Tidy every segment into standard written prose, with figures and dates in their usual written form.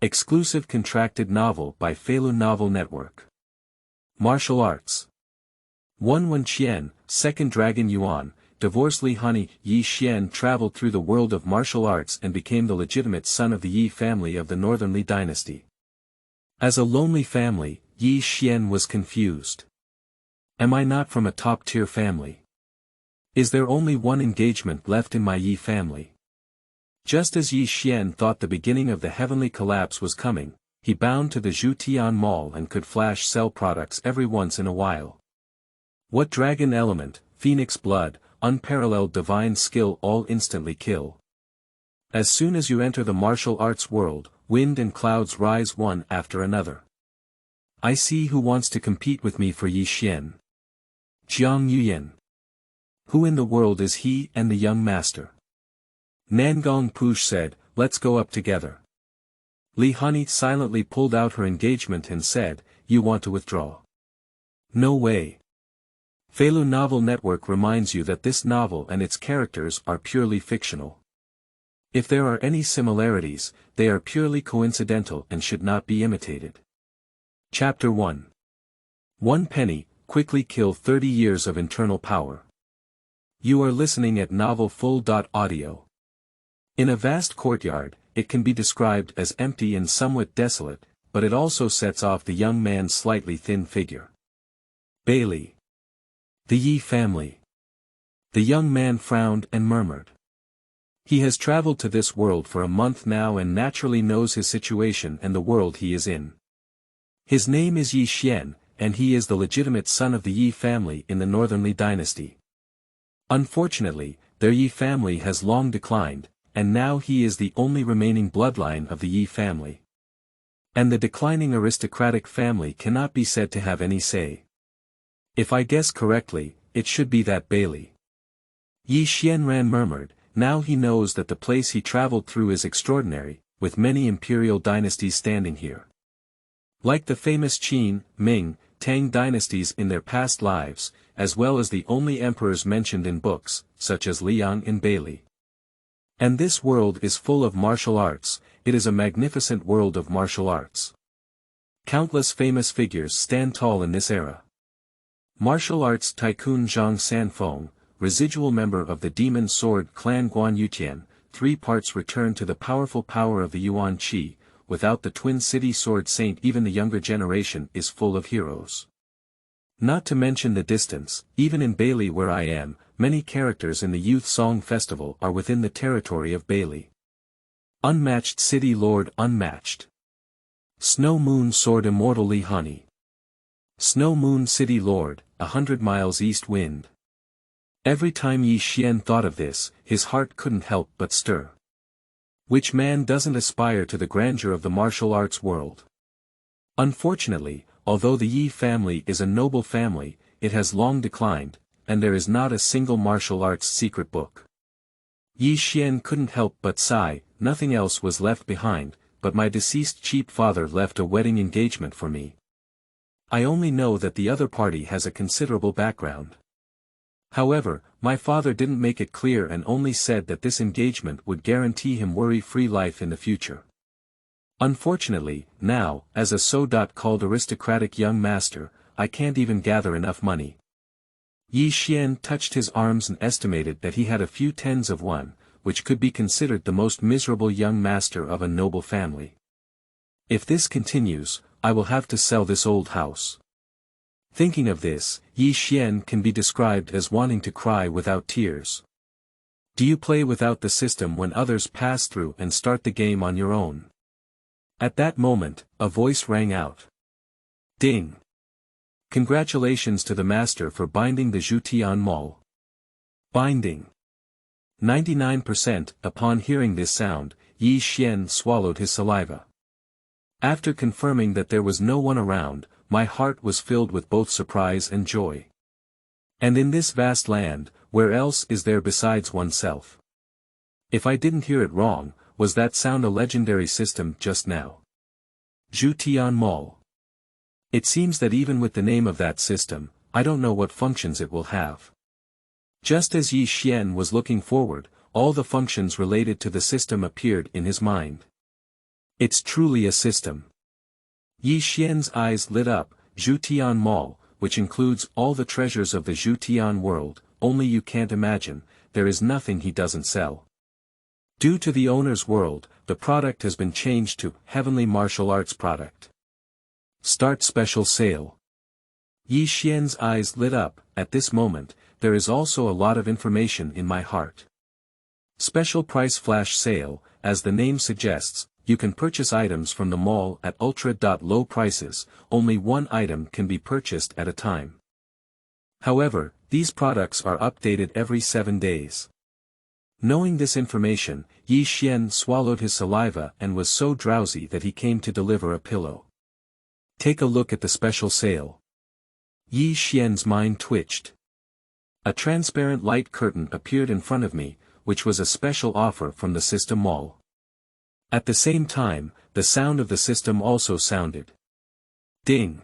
Exclusive contracted novel by Feilu Novel Network. Martial Arts. 1. When Qian, second dragon Yuan, divorced Li Hanyi, Yi Qian traveled through the world of martial arts and became the legitimate son of the Yi family of the Northern Li Dynasty. As a lonely family, Yi Qian was confused. Am I not from a top-tier family? Is there only one engagement left in my Yi family? Just as Yi Qian thought the beginning of the heavenly collapse was coming, he bound to the Qian Mall and could flash sell products every once in a while. What dragon element, phoenix blood, unparalleled divine skill all instantly kill. As soon as you enter the martial arts world, wind and clouds rise one after another. I see who wants to compete with me for Yi Qian. Jiang Yuan. Who in the world is he and the young master? Nangong Push said, let's go up together. Li Hanyi silently pulled out her engagement and said, you want to withdraw? No way. Feilu Novel Network reminds you that this novel and its characters are purely fictional. If there are any similarities, they are purely coincidental and should not be imitated. Chapter 1. 1 penny, quickly kill 30 years of internal power. You are listening at novelfull.audio. In a vast courtyard, it can be described as empty and somewhat desolate, but it also sets off the young man's slightly thin figure. Beili. The Yi family. The young man frowned and murmured. He has traveled to this world for a month now and naturally knows his situation and the world he is in. His name is Yi Qian, and he is the legitimate son of the Yi family in the Northern Li Dynasty. Unfortunately, their Yi family has long declined, and now he is the only remaining bloodline of the Yi family. And the declining aristocratic family cannot be said to have any say. If I guess correctly, it should be that Beili. Yi Qianran murmured, now he knows that the place he traveled through is extraordinary, with many imperial dynasties standing here. Like the famous Qin, Ming, Tang dynasties in their past lives, as well as the only emperors mentioned in books, such as Liang and Beili. And this world is full of martial arts, it is a magnificent world of martial arts. Countless famous figures stand tall in this era. Martial arts tycoon Zhang Sanfeng, residual member of the demon sword clan Guan Yutian, 3 parts return to the powerful power of the Yuan Qi, without the twin city sword saint even the younger generation is full of heroes. Not to mention the distance, even in Beili where I am, many characters in the Youth Song Festival are within the territory of Beili. Unmatched City Lord unmatched. Snow Moon Sword Immortal Li Hanyi. Snow Moon City Lord, 100 miles east wind. Every time Yi Qian thought of this, his heart couldn't help but stir. Which man doesn't aspire to the grandeur of the martial arts world? Unfortunately, although the Yi family is a noble family, it has long declined, and there is not a single martial arts secret book. Yi Qian couldn't help but sigh, nothing else was left behind, but my deceased cheap father left a wedding engagement for me. I only know that the other party has a considerable background. However, my father didn't make it clear and only said that this engagement would guarantee him worry-free life in the future. Unfortunately, now, as a so-called aristocratic young master, I can't even gather enough money. Yi Qian touched his arms and estimated that he had a few tens of one, which could be considered the most miserable young master of a noble family. If this continues, I will have to sell this old house. Thinking of this, Yi Qian can be described as wanting to cry without tears. Do you play without the system when others pass through and start the game on your own? At that moment, a voice rang out. Ding! Congratulations to the master for binding the Qian Mall. Binding. 99%. Upon hearing this sound, Yi Qian swallowed his saliva. After confirming that there was no one around, my heart was filled with both surprise and joy. And in this vast land, where else is there besides oneself? If I didn't hear it wrong, was that sound a legendary system just now? Qian Mall. It seems that even with the name of that system, I don't know what functions it will have. Just as Yi Qian was looking forward, all the functions related to the system appeared in his mind. It's truly a system. Yi Xian's eyes lit up. Zhutian Mall, which includes all the treasures of the Zhutian world, only you can't imagine, there is nothing he doesn't sell. Due to the owner's world, the product has been changed to Heavenly Martial Arts Product. Start special sale. Yi Xian's eyes lit up. At this moment, there is also a lot of information in my heart. Special price flash sale, as the name suggests, you can purchase items from the mall at ultra-low prices, only one item can be purchased at a time. However, these products are updated every 7 days. Knowing this information, Yi Xian swallowed his saliva and was so drowsy that he came to deliver a pillow. Take a look at the special sale. Yi Xian's mind twitched. A transparent light curtain appeared in front of me, which was a special offer from the system mall. At the same time, the sound of the system also sounded. Ding!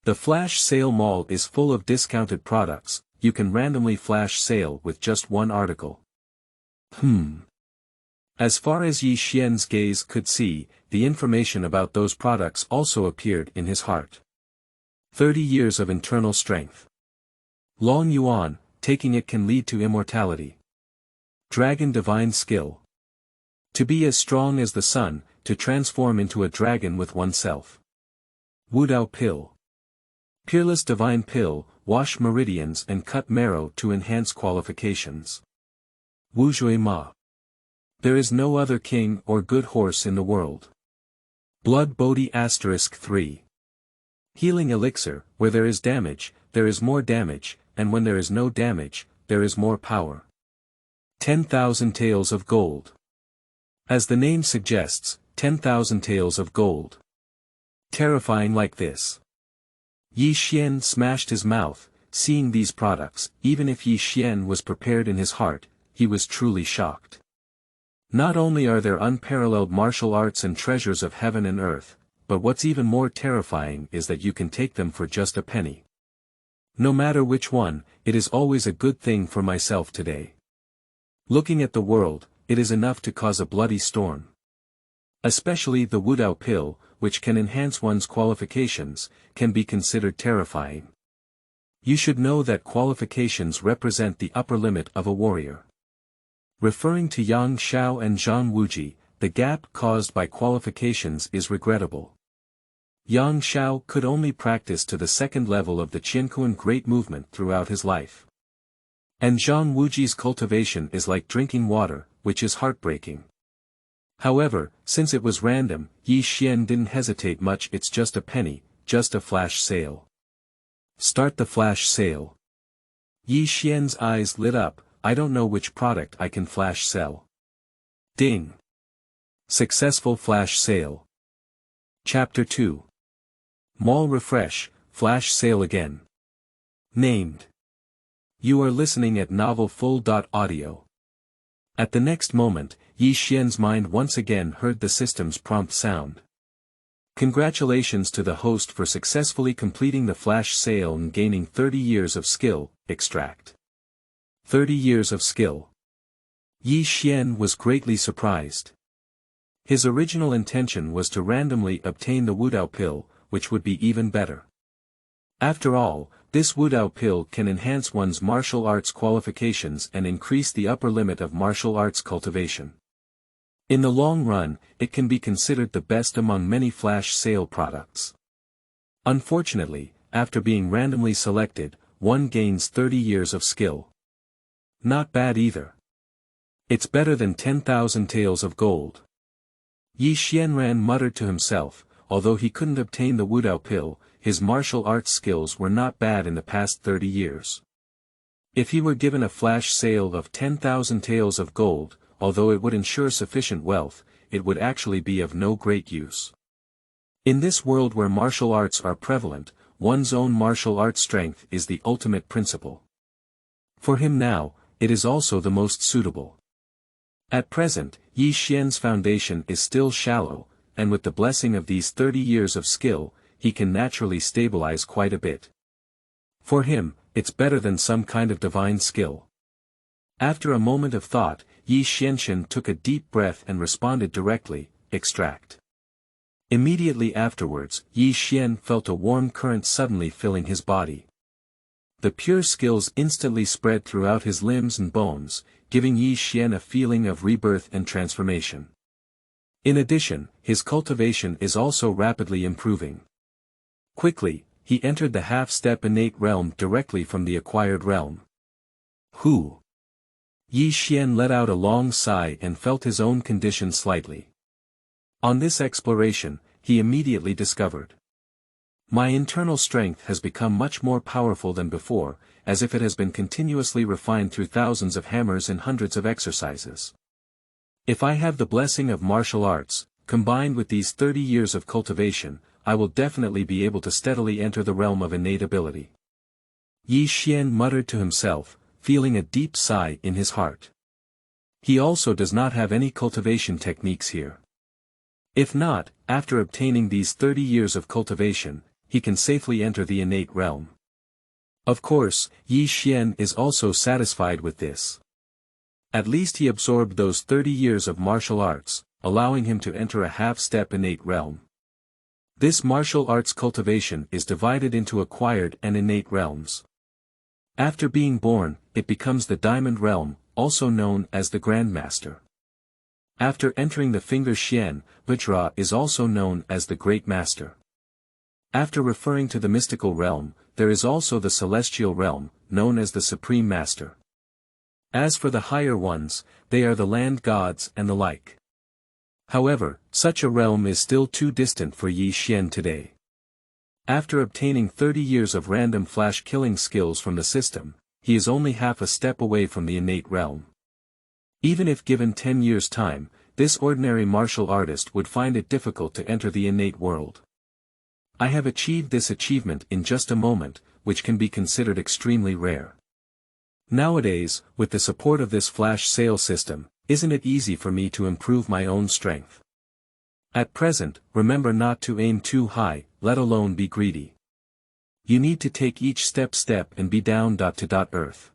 The flash sale mall is full of discounted products. You can randomly flash sale with just one article. As far as Yi Xian's gaze could see, the information about those products also appeared in his heart. 30 years of internal strength. Long Yuan, taking it can lead to immortality. Dragon divine skill. To be as strong as the sun, to transform into a dragon with oneself. Wudao pill. Peerless divine pill, wash meridians and cut marrow to enhance qualifications. Wuzhui ma. There is no other king or good horse in the world. Blood Bodhi *3. Healing elixir, where there is damage, there is more damage, and when there is no damage, there is more power. 10,000 taels of gold. As the name suggests, 10,000 taels of gold. Terrifying like this. Yi Xian smashed his mouth, seeing these products. Even if Yi Xian was prepared in his heart, he was truly shocked. Not only are there unparalleled martial arts and treasures of heaven and earth, but what's even more terrifying is that you can take them for just a penny. No matter which one, it is always a good thing for myself today. Looking at the world, it is enough to cause a bloody storm. Especially the Wudao pill, which can enhance one's qualifications, can be considered terrifying. You should know that qualifications represent the upper limit of a warrior. Referring to Yang Xiao and Zhang Wuji, the gap caused by qualifications is regrettable. Yang Xiao could only practice to the second level of the Qian great movement throughout his life. And Zhang Wuji's cultivation is like drinking water, which is heartbreaking. However, since it was random, Yi Xian didn't hesitate much. It's just a penny, just a flash sale. Start the flash sale. Yi Xian's eyes lit up. I don't know which product I can flash sell. Ding! Successful flash sale. Chapter 2. Mall refresh, flash sale again. Named. You are listening at novelfull.audio. At the next moment, Yi Xian's mind once again heard the system's prompt sound. Congratulations to the host for successfully completing the flash sale and gaining 30 years of skill, extract. 30 years of skill. Yi Xian was greatly surprised. His original intention was to randomly obtain the Wudao pill, which would be even better. After all, this Wudao pill can enhance one's martial arts qualifications and increase the upper limit of martial arts cultivation. In the long run, it can be considered the best among many flash sale products. Unfortunately, after being randomly selected, one gains 30 years of skill. Not bad either. It's better than 10,000 taels of gold. Yi Xianran muttered to himself. Although he couldn't obtain the Wudao pill, his martial arts skills were not bad in the past 30 years. If he were given a flash sale of 10,000 taels of gold, although it would ensure sufficient wealth, it would actually be of no great use. In this world where martial arts are prevalent, one's own martial arts strength is the ultimate principle. For him now, it is also the most suitable. At present, Yi Xian's foundation is still shallow, and with the blessing of these 30 years of skill, he can naturally stabilize quite a bit. For him, it's better than some kind of divine skill. After a moment of thought, Yi Xianxian took a deep breath and responded directly, extract. Immediately afterwards, Yi Xian felt a warm current suddenly filling his body. The pure skills instantly spread throughout his limbs and bones, giving Yi Xian a feeling of rebirth and transformation. In addition, his cultivation is also rapidly improving. Quickly, he entered the half-step innate realm directly from the acquired realm. Hu! Yi Xian let out a long sigh and felt his own condition slightly. On this exploration, he immediately discovered. My internal strength has become much more powerful than before, as if it has been continuously refined through thousands of hammers and hundreds of exercises. If I have the blessing of martial arts, combined with these 30 years of cultivation, I will definitely be able to steadily enter the realm of innate ability. Yi Xian muttered to himself, feeling a deep sigh in his heart. He also does not have any cultivation techniques here. If not, after obtaining these 30 years of cultivation, he can safely enter the innate realm. Of course, Yi Xian is also satisfied with this. At least he absorbed those 30 years of martial arts, allowing him to enter a half-step innate realm. This martial arts cultivation is divided into acquired and innate realms. After being born, it becomes the Diamond Realm, also known as the Grandmaster. After entering the finger Qian, Vajra is also known as the Great Master. After referring to the mystical realm, there is also the celestial realm, known as the Supreme Master. As for the higher ones, they are the land gods and the like. However, such a realm is still too distant for Yi Xian today. After obtaining 30 years of random flash killing skills from the system, he is only half a step away from the innate realm. Even if given 10 years' time, this ordinary martial artist would find it difficult to enter the innate world. I have achieved this achievement in just a moment, which can be considered extremely rare. Nowadays, with the support of this flash sale system, isn't it easy for me to improve my own strength? At present, remember not to aim too high, let alone be greedy. You need to take each step and be down to earth.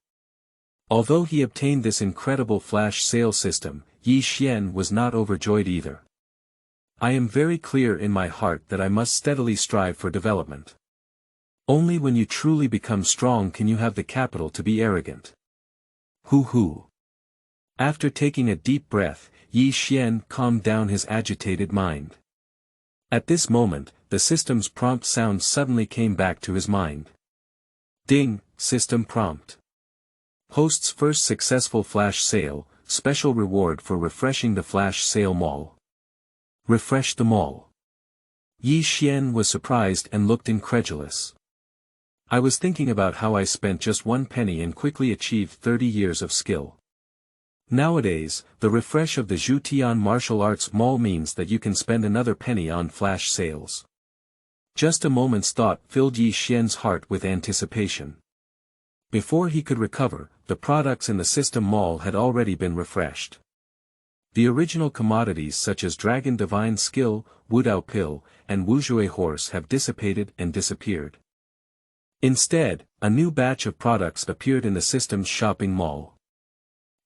Although he obtained this incredible flash sale system, Yi Xian was not overjoyed either. I am very clear in my heart that I must steadily strive for development. Only when you truly become strong can you have the capital to be arrogant. Hu. After taking a deep breath, Yi Xian calmed down his agitated mind. At this moment, the system's prompt sound suddenly came back to his mind. Ding, system prompt. Host's first successful flash sale, special reward for refreshing the flash sale mall. Refresh the mall. Yi Xian was surprised and looked incredulous. I was thinking about how I spent just 1 penny and quickly achieved 30 years of skill. Nowadays, the refresh of the Zhutian martial arts mall means that you can spend another penny on flash sales. Just a moment's thought filled Yi Xian's heart with anticipation. Before he could recover, the products in the system mall had already been refreshed. The original commodities such as Dragon Divine Skill, Wudao Pill, and Wuzhui Horse have dissipated and disappeared. Instead, a new batch of products appeared in the system's shopping mall.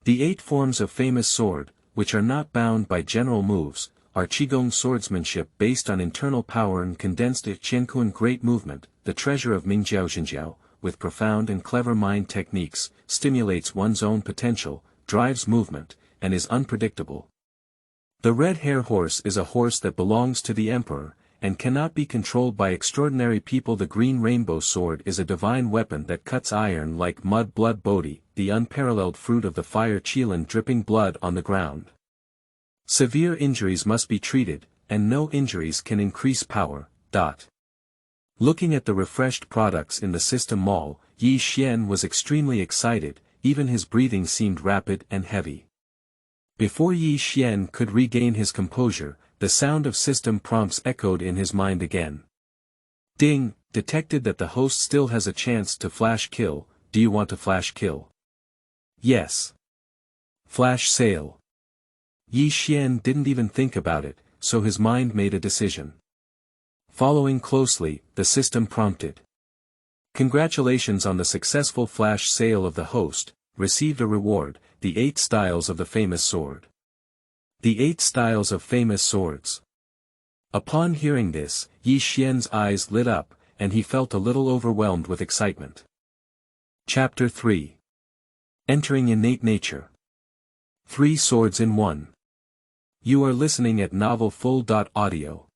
The 8 forms of famous sword, which are not bound by general moves, are Qigong swordsmanship based on internal power and condensed Qiankun great movement, the treasure of Mingjiao Xinjiao, with profound and clever mind techniques, stimulates one's own potential, drives movement, and is unpredictable. The red hair horse is a horse that belongs to the emperor, and cannot be controlled by extraordinary people. The green rainbow sword is a divine weapon that cuts iron like mud. Blood Bodhi, the unparalleled fruit of the fire Qian dripping blood on the ground. Severe injuries must be treated, and no injuries can increase power. Looking at the refreshed products in the system mall, Yi Xian was extremely excited, even his breathing seemed rapid and heavy. Before Yi Xian could regain his composure, the sound of system prompts echoed in his mind again. Ding, detected that the host still has a chance to flash kill. Do you want to flash kill? Yes. Flash sale. Yi Xian didn't even think about it, so his mind made a decision. Following closely, the system prompted. Congratulations on the successful flash sale of the host, received a reward, the 8 styles of the famous sword. The 8 styles of famous swords. Upon hearing this, Yi Xian's eyes lit up, and he felt a little overwhelmed with excitement. Chapter 3. Entering Innate Nature. 3 Swords in 1. You are listening at Novel Full.audio.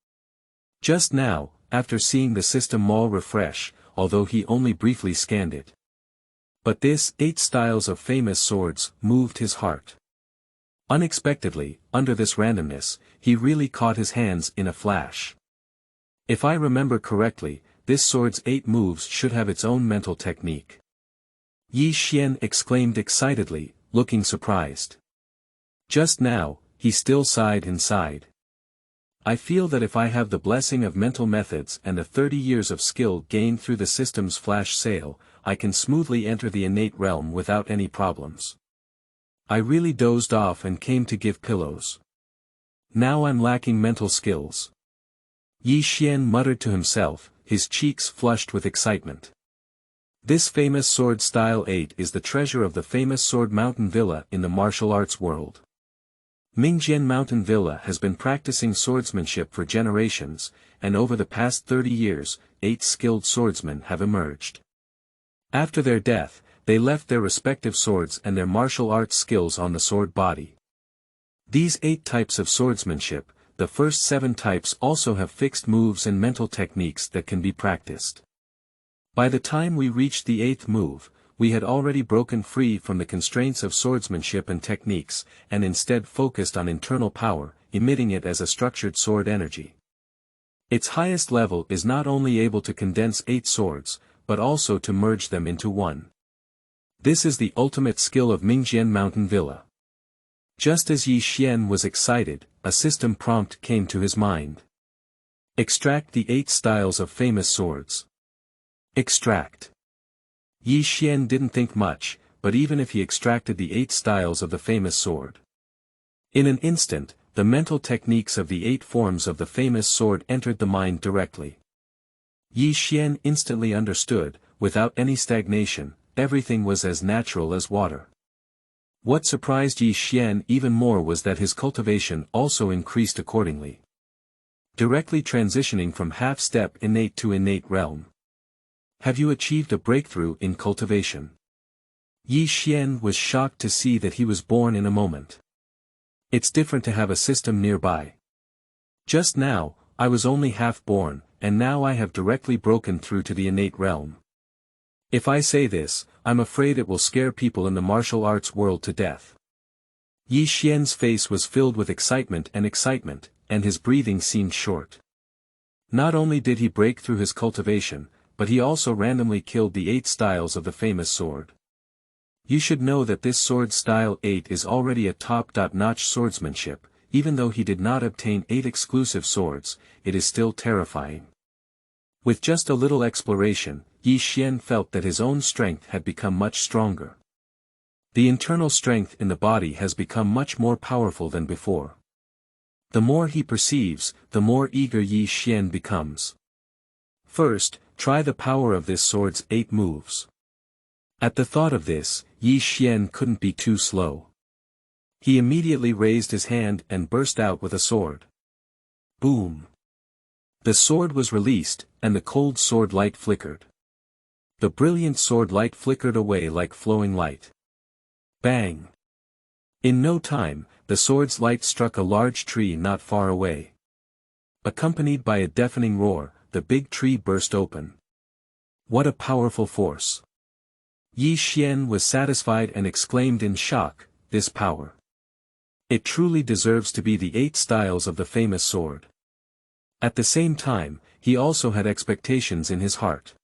Just now, after seeing the system mall refresh, although he only briefly scanned it. But this 8 styles of famous swords moved his heart. Unexpectedly, under this randomness, he really caught his hands in a flash. If I remember correctly, this sword's 8 moves should have its own mental technique. Yi Xian exclaimed excitedly, looking surprised. Just now, he still sighed inside. I feel that if I have the blessing of mental methods and the 30 years of skill gained through the system's flash sale, I can smoothly enter the innate realm without any problems. I really dozed off and came to give pillows. Now I'm lacking mental skills. Yi Xian muttered to himself, his cheeks flushed with excitement. This famous sword style 8 is the treasure of the famous Sword Mountain Villa in the martial arts world. Mingjian Mountain Villa has been practicing swordsmanship for generations, and over the past 30 years, 8 skilled swordsmen have emerged. After their death, they left their respective swords and their martial arts skills on the sword body. These 8 types of swordsmanship, the first 7 types also have fixed moves and mental techniques that can be practiced. By the time we reached the 8th move, we had already broken free from the constraints of swordsmanship and techniques, and instead focused on internal power, emitting it as a structured sword energy. Its highest level is not only able to condense 8 swords, but also to merge them into one. This is the ultimate skill of Mingjian Mountain Villa. Just as Yi Xian was excited, a system prompt came to his mind. Extract the 8 styles of famous swords. Extract. Yi Xian didn't think much, but even if he extracted the 8 styles of the famous sword. In an instant, the mental techniques of the 8 forms of the famous sword entered the mind directly. Yi Xian instantly understood, without any stagnation, everything was as natural as water. What surprised Yi Xian even more was that his cultivation also increased accordingly. Directly transitioning from half-step innate to innate realm. Have you achieved a breakthrough in cultivation? Yi Xian was shocked to see that he was born in a moment. It's different to have a system nearby. Just now, I was only half born, and now I have directly broken through to the innate realm. If I say this, I'm afraid it will scare people in the martial arts world to death. Yi Xian's face was filled with excitement, and his breathing seemed short. Not only did he break through his cultivation, but he also randomly killed the 8 styles of the famous sword. You should know that this sword style 8 is already a top-notch swordsmanship, even though he did not obtain 8 exclusive swords, it is still terrifying. With just a little exploration, Yi Xian felt that his own strength had become much stronger. The internal strength in the body has become much more powerful than before. The more he perceives, the more eager Yi Xian becomes. First, try the power of this sword's 8 moves. At the thought of this, Yi Xian couldn't be too slow. He immediately raised his hand and burst out with a sword. Boom! The sword was released, and the cold sword light flickered. The brilliant sword light flickered away like flowing light. Bang! In no time, the sword's light struck a large tree not far away. Accompanied by a deafening roar, the big tree burst open. What a powerful force! Yi Xian was satisfied and exclaimed in shock, this power. It truly deserves to be the 8 styles of the famous sword. At the same time, he also had expectations in his heart.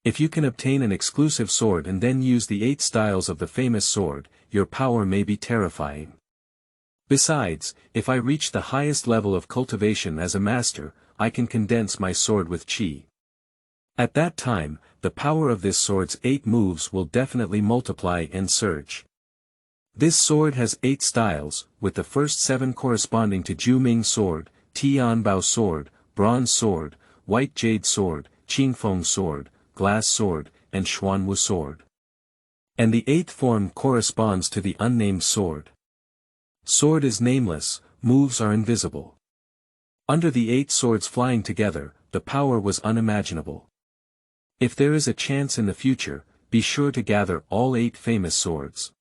If you can obtain an exclusive sword and then use the 8 styles of the famous sword, your power may be terrifying. Besides, if I reach the highest level of cultivation as a master, I can condense my sword with qi. At that time, the power of this sword's 8 moves will definitely multiply and surge. This sword has 8 styles, with the first 7 corresponding to Juming sword, Tianbao sword, bronze sword, white jade sword, Qingfeng sword, glass sword, and Xuan sword. And the 8th form corresponds to the unnamed sword. Sword is nameless, moves are invisible. Under the 8 swords flying together, the power was unimaginable. If there is a chance in the future, be sure to gather all 8 famous swords.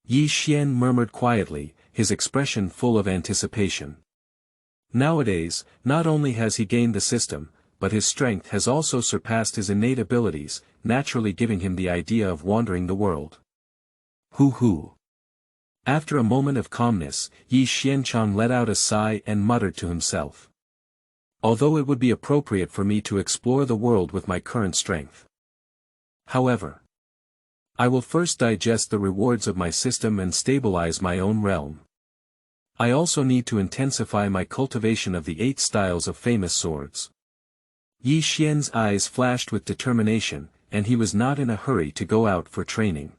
Yi Xian murmured quietly, his expression full of anticipation. Nowadays, not only has he gained the system, but his strength has also surpassed his innate abilities, naturally giving him the idea of wandering the world. Hoo. After a moment of calmness, Yi Xianchang let out a sigh and muttered to himself. Although it would be appropriate for me to explore the world with my current strength. However, I will first digest the rewards of my system and stabilize my own realm. I also need to intensify my cultivation of the 8 styles of famous swords. Yi Xian's eyes flashed with determination, and he was not in a hurry to go out for training.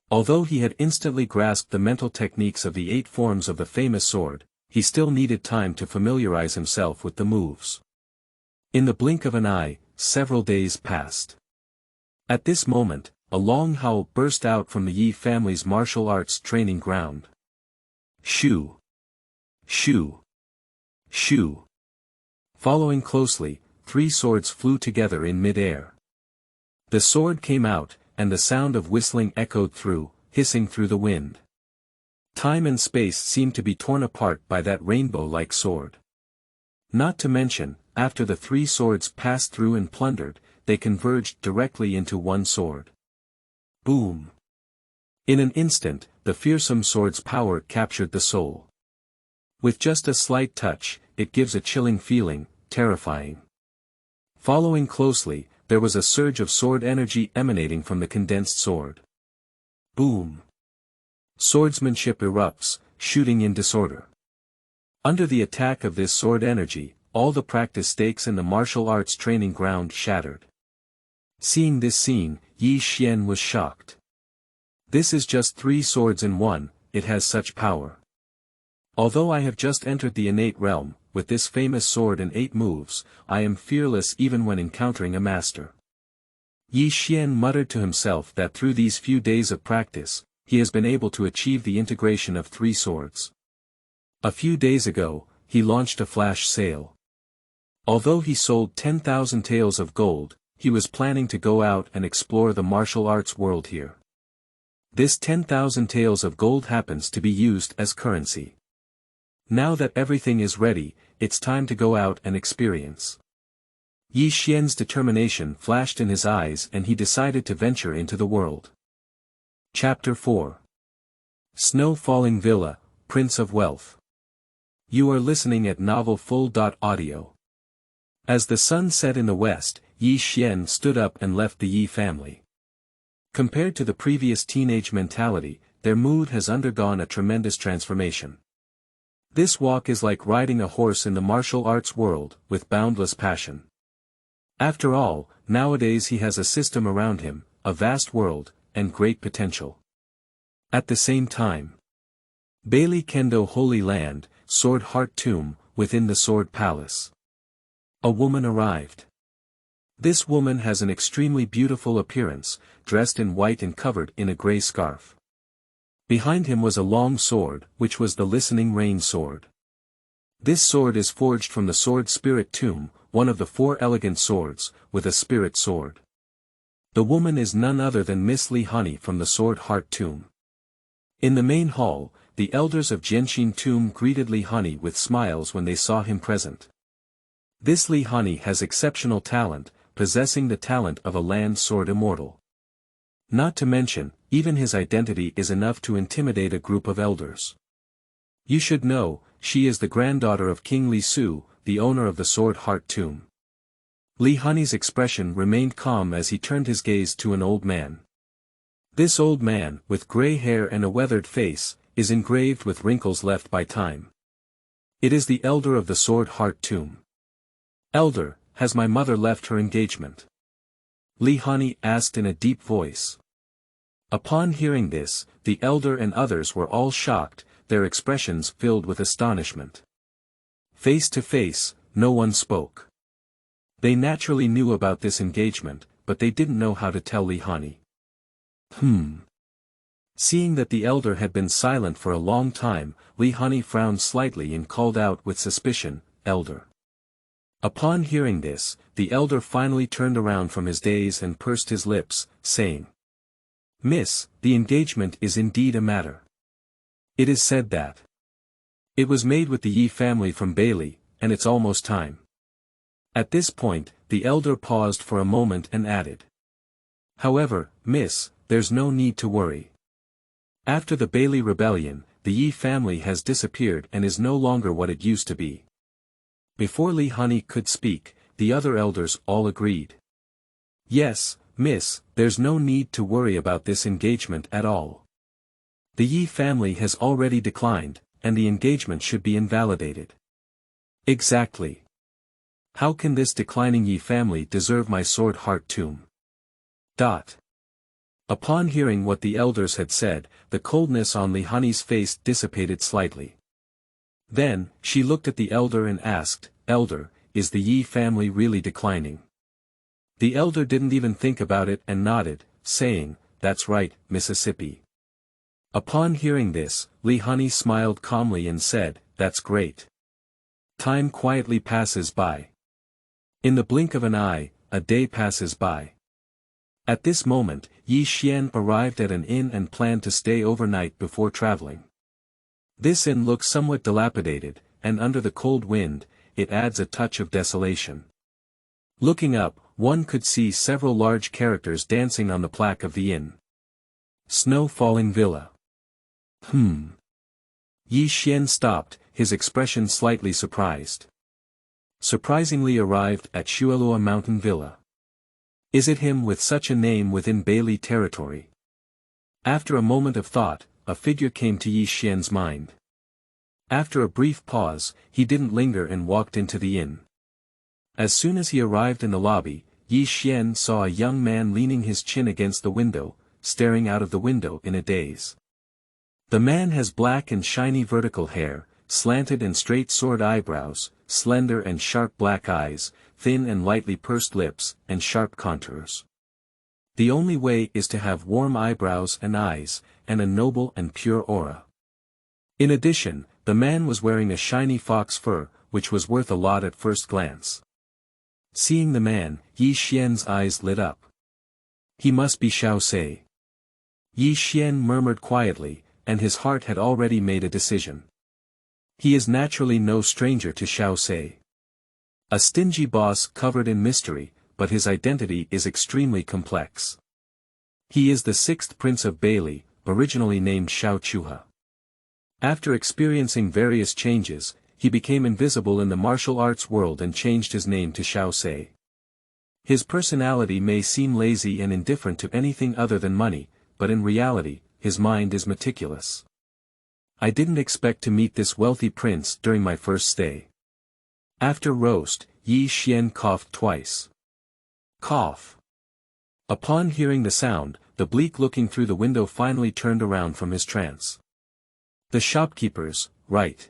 Although he had instantly grasped the mental techniques of the 8 forms of the famous sword, he still needed time to familiarize himself with the moves. In the blink of an eye, several days passed. At this moment, a long howl burst out from the Yi family's martial arts training ground. Shoo! Shoo! Shoo! Following closely, 3 swords flew together in mid-air. The sword came out, and the sound of whistling echoed through, hissing through the wind. Time and space seemed to be torn apart by that rainbow-like sword. Not to mention, after the 3 swords passed through and plundered, they converged directly into one sword. Boom! In an instant, the fearsome sword's power captured the soul. With just a slight touch, it gives a chilling feeling, terrifying. Following closely, there was a surge of sword energy emanating from the condensed sword. Boom! Swordsmanship erupts, shooting in disorder. Under the attack of this sword energy, all the practice stakes in the martial arts training ground shattered. Seeing this scene, Yi Xian was shocked. This is just 3 swords in one, it has such power. Although I have just entered the innate realm, with this famous sword and 8 moves, I am fearless even when encountering a master. Yi Xian muttered to himself that through these few days of practice, he has been able to achieve the integration of 3 swords. A few days ago, he launched a flash sale. Although he sold 10,000 taels of gold, he was planning to go out and explore the martial arts world here. This 10,000 taels of gold happens to be used as currency. Now that everything is ready, it's time to go out and experience. Yi Xian's determination flashed in his eyes and he decided to venture into the world. Chapter 4. Snow Falling Villa, Prince of Wealth. You are listening at novelfull.audio. As the sun set in the west, Yi Xian stood up and left the Yi family. Compared to the previous teenage mentality, their mood has undergone a tremendous transformation. This walk is like riding a horse in the martial arts world, with boundless passion. After all, nowadays he has a system around him, a vast world, and great potential. At the same time, Beili Kendo Holy Land, Sword Heart Tomb, within the Sword Palace. A woman arrived. This woman has an extremely beautiful appearance, dressed in white and covered in a grey scarf. Behind him was a long sword, which was the Listening Rain sword. This sword is forged from the Sword Spirit Tomb, one of the 4 elegant swords, with a spirit sword. The woman is none other than Miss Li Hanyi from the Sword Heart Tomb. In the main hall, the elders of Jianxin Tomb greeted Li Hanyi with smiles when they saw him present. This Li Hanyi has exceptional talent, possessing the talent of a land sword immortal. Not to mention, even his identity is enough to intimidate a group of elders. You should know, she is the granddaughter of King Li Su, the owner of the Sword Heart Tomb. Li Hanyi's expression remained calm as he turned his gaze to an old man. This old man, with grey hair and a weathered face, is engraved with wrinkles left by time. It is the elder of the Sword Heart Tomb. Elder, has my mother left her engagement? Li Hanyi asked in a deep voice. Upon hearing this, the elder and others were all shocked, their expressions filled with astonishment. Face to face, no one spoke. They naturally knew about this engagement, but they didn't know how to tell Li Hanyi. Seeing that the elder had been silent for a long time, Li Hanyi frowned slightly and called out with suspicion, elder. Upon hearing this, the elder finally turned around from his daze and pursed his lips, saying, "Miss, the engagement is indeed a matter. It is said that it was made with the Yi family from Beili, and it's almost time." At this point, the elder paused for a moment and added, "However, miss, there's no need to worry. After the Beili rebellion, the Yi family has disappeared and is no longer what it used to be." Before Li Hanyi could speak, the other elders all agreed. "Yes, miss, there's no need to worry about this engagement at all. The Yi family has already declined, and the engagement should be invalidated." "Exactly. How can this declining Yi family deserve my sword heart tomb?" Upon hearing what the elders had said, the coldness on Li Hanyi's face dissipated slightly. Then, she looked at the elder and asked, "Elder, is the Yi family really declining?" The elder didn't even think about it and nodded, saying, "That's right, Mississippi." Upon hearing this, Li Hanyi smiled calmly and said, "That's great." Time quietly passes by. In the blink of an eye, a day passes by. At this moment, Yi Qian arrived at an inn and planned to stay overnight before traveling. This inn looks somewhat dilapidated, and under the cold wind, it adds a touch of desolation. Looking up, one could see several large characters dancing on the plaque of the inn. Snow Falling Villa. Yi Qian stopped, his expression slightly surprised. Surprisingly arrived at Shuelua Mountain Villa. Is it him with such a name within Beili territory? After a moment of thought, a figure came to Yi Qian's mind. After a brief pause, he didn't linger and walked into the inn. As soon as he arrived in the lobby, Yi Qian saw a young man leaning his chin against the window, staring out of the window in a daze. The man has black and shiny vertical hair, slanted and straight sword eyebrows, slender and sharp black eyes, thin and lightly pursed lips, and sharp contours. The only way is to have warm eyebrows and eyes, and a noble and pure aura. In addition, the man was wearing a shiny fox fur, which was worth a lot at first glance. Seeing the man, Yi Qian's eyes lit up. He must be Xiao Sei. Yi Qian murmured quietly, and his heart had already made a decision. He is naturally no stranger to Xiao Sei. A stingy boss covered in mystery, but his identity is extremely complex. He is the sixth prince of Beili, originally named Xiao Chuhe. After experiencing various changes, he became invisible in the martial arts world and changed his name to Xiao Sei. His personality may seem lazy and indifferent to anything other than money, but in reality, his mind is meticulous. I didn't expect to meet this wealthy prince during my first stay. After roast, Yi Qian coughed twice. Cough. Upon hearing the sound, the bleak looking through the window finally turned around from his trance. The shopkeepers, right.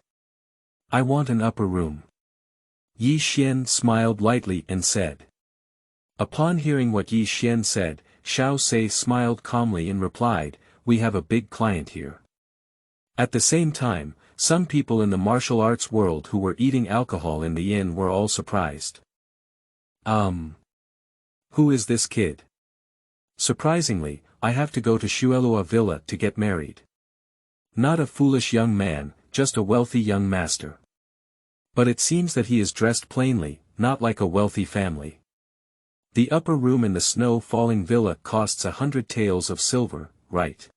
I want an upper room. Yi Qian smiled lightly and said. Upon hearing what Yi Qian said, Xiao Sei smiled calmly and replied, "We have a big client here." At the same time, some people in the martial arts world who were eating alcohol in the inn were all surprised. Who is this kid? Surprisingly, I have to go to Shuelua Villa to get married. Not a foolish young man, just a wealthy young master. But it seems that he is dressed plainly, not like a wealthy family. The upper room in the snow-falling villa costs 100 taels of silver, right?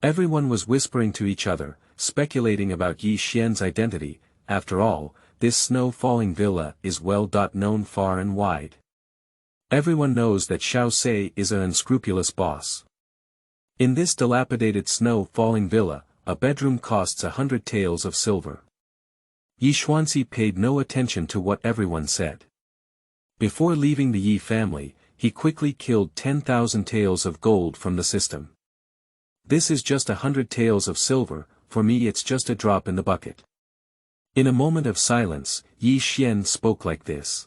Everyone was whispering to each other, speculating about Yi Qian's identity. After all, this snow-falling villa is well known far and wide. Everyone knows that Xiao Sei is an unscrupulous boss. In this dilapidated snow-falling villa, a bedroom costs 100 taels of silver. Yi Xuanzi paid no attention to what everyone said. Before leaving the Yi family, he quickly killed 10,000 taels of gold from the system. This is just 100 taels of silver, for me it's just a drop in the bucket. In a moment of silence, Yi Qian spoke like this.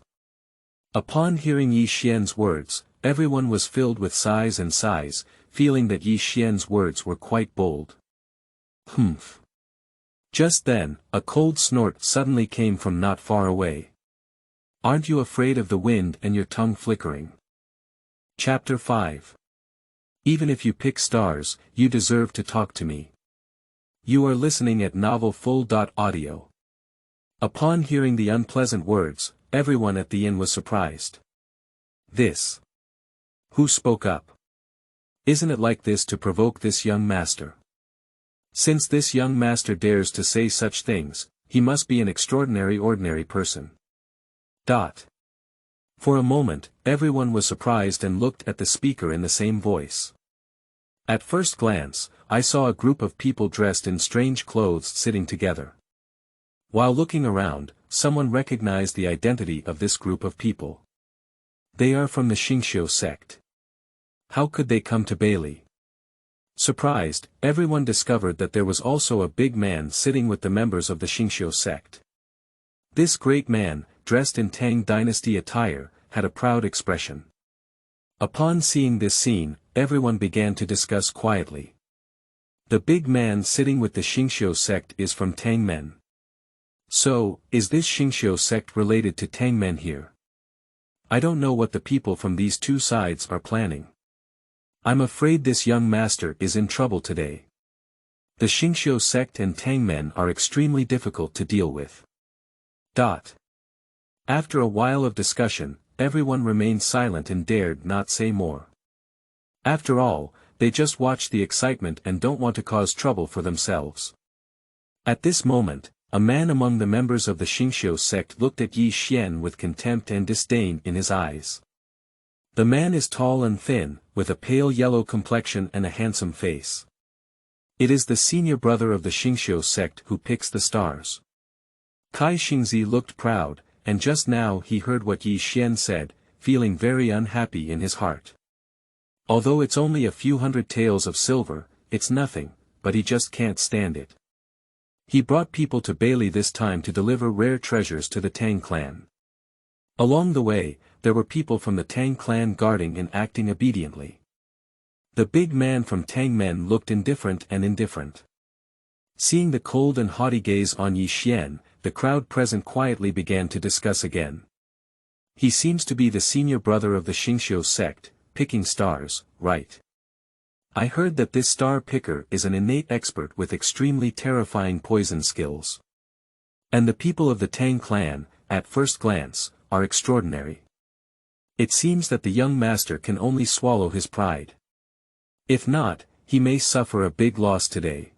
Upon hearing Yi Qian's words, everyone was filled with sighs, feeling that Yi Qian's words were quite bold. Just then, a cold snort suddenly came from not far away. Aren't you afraid of the wind and your tongue flickering? Chapter 5. Even if you pick stars, you deserve to talk to me. You are listening at Novel Full.audio. Upon hearing the unpleasant words, everyone at the inn was surprised. This. Who spoke up? Isn't it like this to provoke this young master? Since this young master dares to say such things, he must be an ordinary person. For a moment, everyone was surprised and looked at the speaker in the same voice. At first glance, I saw a group of people dressed in strange clothes sitting together. While looking around, someone recognized the identity of this group of people. They are from the Xingqiu sect. How could they come to Beili? Surprised, everyone discovered that there was also a big man sitting with the members of the Xingqiu sect. This great man, dressed in Tang dynasty attire, had a proud expression. Upon seeing this scene, everyone began to discuss quietly. The big man sitting with the Xingqiu sect is from Tangmen. So, is this Xingqiu sect related to Tangmen here? I don't know what the people from these two sides are planning. I'm afraid this young master is in trouble today. The Xingqiu sect and Tangmen are extremely difficult to deal with. After a while of discussion, everyone remained silent and dared not say more. After all, they just watch the excitement and don't want to cause trouble for themselves. At this moment, a man among the members of the Xingqiu sect looked at Yi Xian with contempt and disdain in his eyes. The man is tall and thin, with a pale yellow complexion and a handsome face. It is the senior brother of the Xingqiu sect who picks the stars. Kai Xingzi looked proud, and just now he heard what Yi Xian said, feeling very unhappy in his heart. Although it's only a few hundred taels of silver, it's nothing, but he just can't stand it. He brought people to Beili this time to deliver rare treasures to the Tang clan. Along the way, there were people from the Tang clan guarding and acting obediently. The big man from Tangmen looked indifferent. Seeing the cold and haughty gaze on Yi Xian, the crowd present quietly began to discuss again. He seems to be the senior brother of the Xingqiu sect, picking stars, right? I heard that this star picker is an innate expert with extremely terrifying poison skills. And the people of the Tang clan, at first glance, are extraordinary. It seems that the young master can only swallow his pride. If not, he may suffer a big loss today.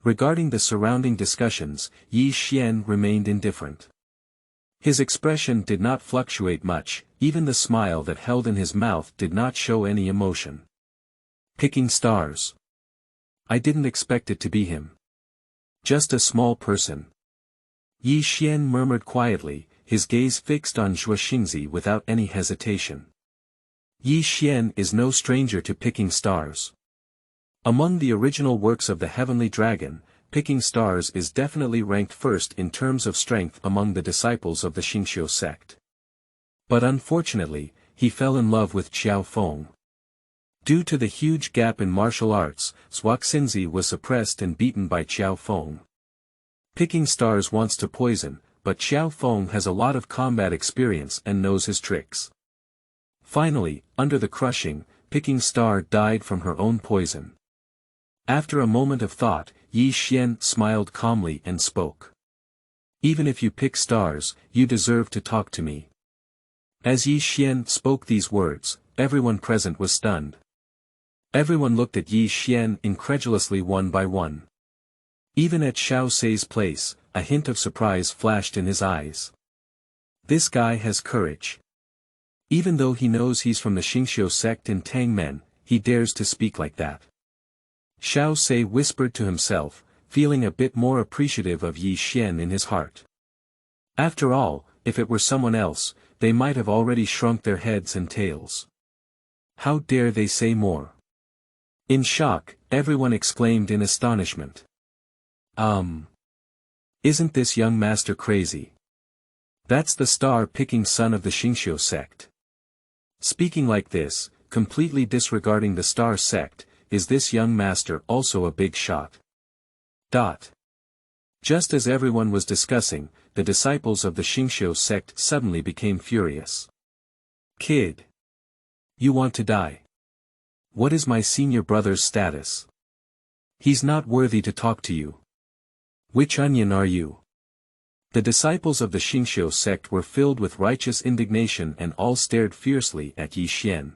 Regarding the surrounding discussions, Yi Xian remained indifferent. His expression did not fluctuate much, even the smile that held in his mouth did not show any emotion. Picking stars. I didn't expect it to be him. Just a small person. Yi Xian murmured quietly, his gaze fixed on Zhuo Xingzi without any hesitation. Yi Xian is no stranger to picking stars. Among the original works of the Heavenly Dragon, picking stars is definitely ranked first in terms of strength among the disciples of the Xingqiu sect. But unfortunately, he fell in love with Qiao Feng. Due to the huge gap in martial arts, Zhuo Xingzi was suppressed and beaten by Qiao Feng. Picking stars wants to poison, but Qiao Feng has a lot of combat experience and knows his tricks. Finally, under the crushing, picking star died from her own poison. After a moment of thought, Yi Xian smiled calmly and spoke. Even if you pick stars, you deserve to talk to me. As Yi Xian spoke these words, everyone present was stunned. Everyone looked at Yi Xian incredulously one by one. Even at Xiao Sei's place, a hint of surprise flashed in his eyes. This guy has courage. Even though he knows he's from the Xingqiu sect in Tangmen, he dares to speak like that. Xiao Sei whispered to himself, feeling a bit more appreciative of Yi Xian in his heart. After all, if it were someone else, they might have already shrunk their heads and tails. How dare they say more? In shock, everyone exclaimed in astonishment. Isn't this young master crazy? That's the star-picking son of the Xingqiu sect. Speaking like this, completely disregarding the star sect, is this young master also a big shot? Just as everyone was discussing, the disciples of the Xingqiu sect suddenly became furious. Kid! You want to die? What is my senior brother's status? He's not worthy to talk to you. Which onion are you? The disciples of the Xingqiu sect were filled with righteous indignation and all stared fiercely at Yi Xian.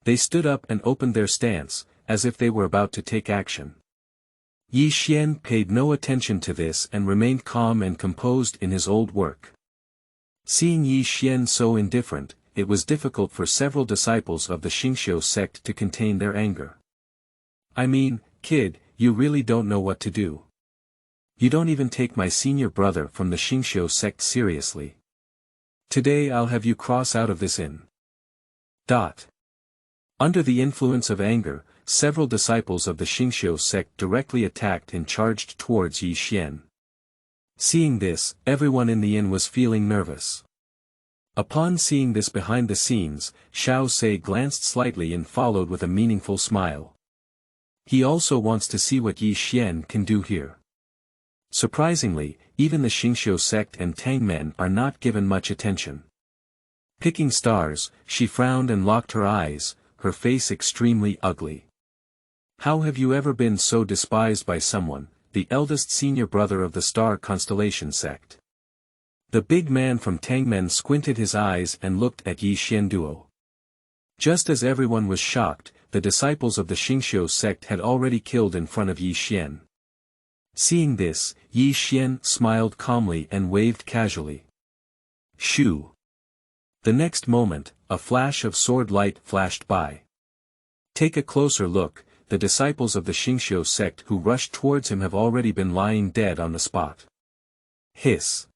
They stood up and opened their stance, as if they were about to take action. Yi Xian paid no attention to this and remained calm and composed in his old work. Seeing Yi Xian so indifferent, it was difficult for several disciples of the Xingqiu sect to contain their anger. I mean, kid, you really don't know what to do. You don't even take my senior brother from the Xingqiu sect seriously. Today I'll have you cross out of this inn. Under the influence of anger, several disciples of the Xingqiu sect directly attacked and charged towards Yi Xian. Seeing this, everyone in the inn was feeling nervous. Upon seeing this behind the scenes, Xiao Sei glanced slightly and followed with a meaningful smile. He also wants to see what Yi Xian can do here. Surprisingly, even the Xingqiu sect and Tangmen are not given much attention. Picking stars, she frowned and locked her eyes, her face extremely ugly. How have you ever been so despised by someone, the eldest senior brother of the star constellation sect? The big man from Tangmen squinted his eyes and looked at Yi Xian duo. Just as everyone was shocked, the disciples of the Xingqiu sect had already killed in front of Yi Xian. Seeing this, Yi Xian smiled calmly and waved casually. Shoo! The next moment, a flash of sword light flashed by. Take a closer look, the disciples of the Xingqiu sect who rushed towards him have already been lying dead on the spot. Hiss!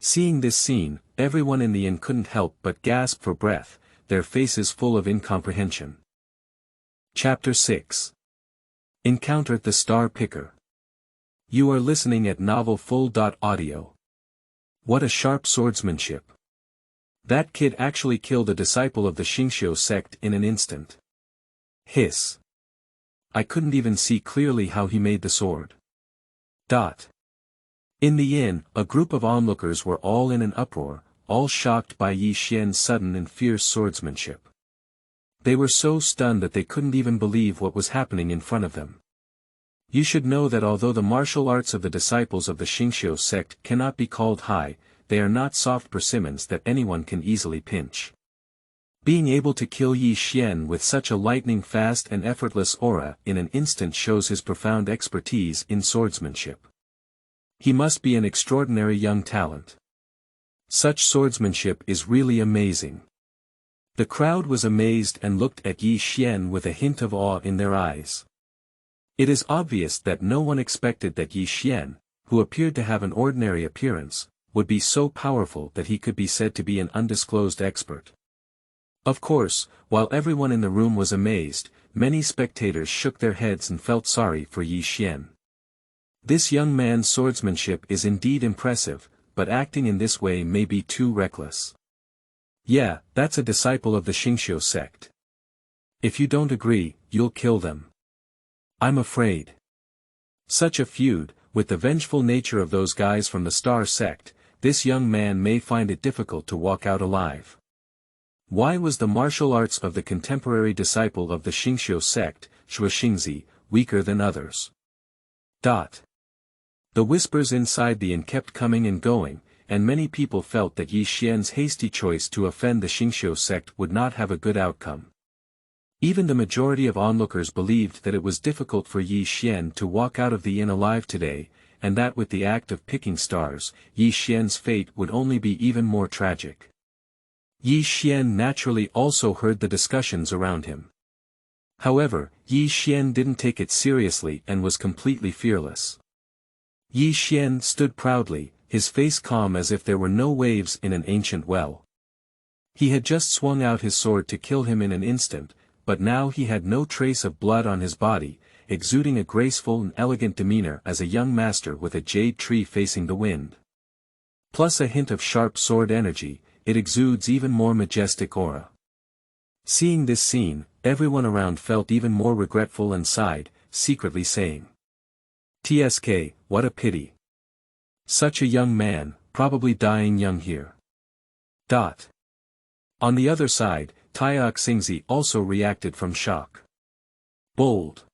Seeing this scene, everyone in the inn couldn't help but gasp for breath, their faces full of incomprehension. Chapter 6. Encountered the Star Picker. You are listening at Novel Full.audio. What a sharp swordsmanship. That kid actually killed a disciple of the Xingqiu sect in an instant. Hiss. I couldn't even see clearly how he made the sword. In the inn, a group of onlookers were all in an uproar, all shocked by Yi Xian's sudden and fierce swordsmanship. They were so stunned that they couldn't even believe what was happening in front of them. You should know that although the martial arts of the disciples of the Xingqiu sect cannot be called high, they are not soft persimmons that anyone can easily pinch. Being able to kill Yi Xian with such a lightning-fast and effortless aura in an instant shows his profound expertise in swordsmanship. He must be an extraordinary young talent. Such swordsmanship is really amazing. The crowd was amazed and looked at Yi Xian with a hint of awe in their eyes. It is obvious that no one expected that Yi Xian, who appeared to have an ordinary appearance, would be so powerful that he could be said to be an undisclosed expert. Of course, while everyone in the room was amazed, many spectators shook their heads and felt sorry for Yi Xian. This young man's swordsmanship is indeed impressive, but acting in this way may be too reckless. Yeah, that's a disciple of the Xingqiu sect. If you don't agree, you'll kill them. I'm afraid. Such a feud, with the vengeful nature of those guys from the Star sect, this young man may find it difficult to walk out alive. Why was the martial arts of the contemporary disciple of the Xingqiu sect, Shuxingzi, weaker than others? The whispers inside the inn kept coming and going, and many people felt that Yi Xian's hasty choice to offend the Xingqiu sect would not have a good outcome. Even the majority of onlookers believed that it was difficult for Yi Xian to walk out of the inn alive today, and that with the act of picking stars, Yi Xian's fate would only be even more tragic. Yi Xian naturally also heard the discussions around him. However, Yi Xian didn't take it seriously and was completely fearless. Yi Xian stood proudly, his face calm as if there were no waves in an ancient well. He had just swung out his sword to kill him in an instant, but now he had no trace of blood on his body, exuding a graceful and elegant demeanor as a young master with a jade tree facing the wind. Plus a hint of sharp sword energy, it exudes even more majestic aura. Seeing this scene, everyone around felt even more regretful and sighed, secretly saying, TSK, what a pity. Such a young man, probably dying young here. On the other side, Taiok Xingzi also reacted from shock. Bold.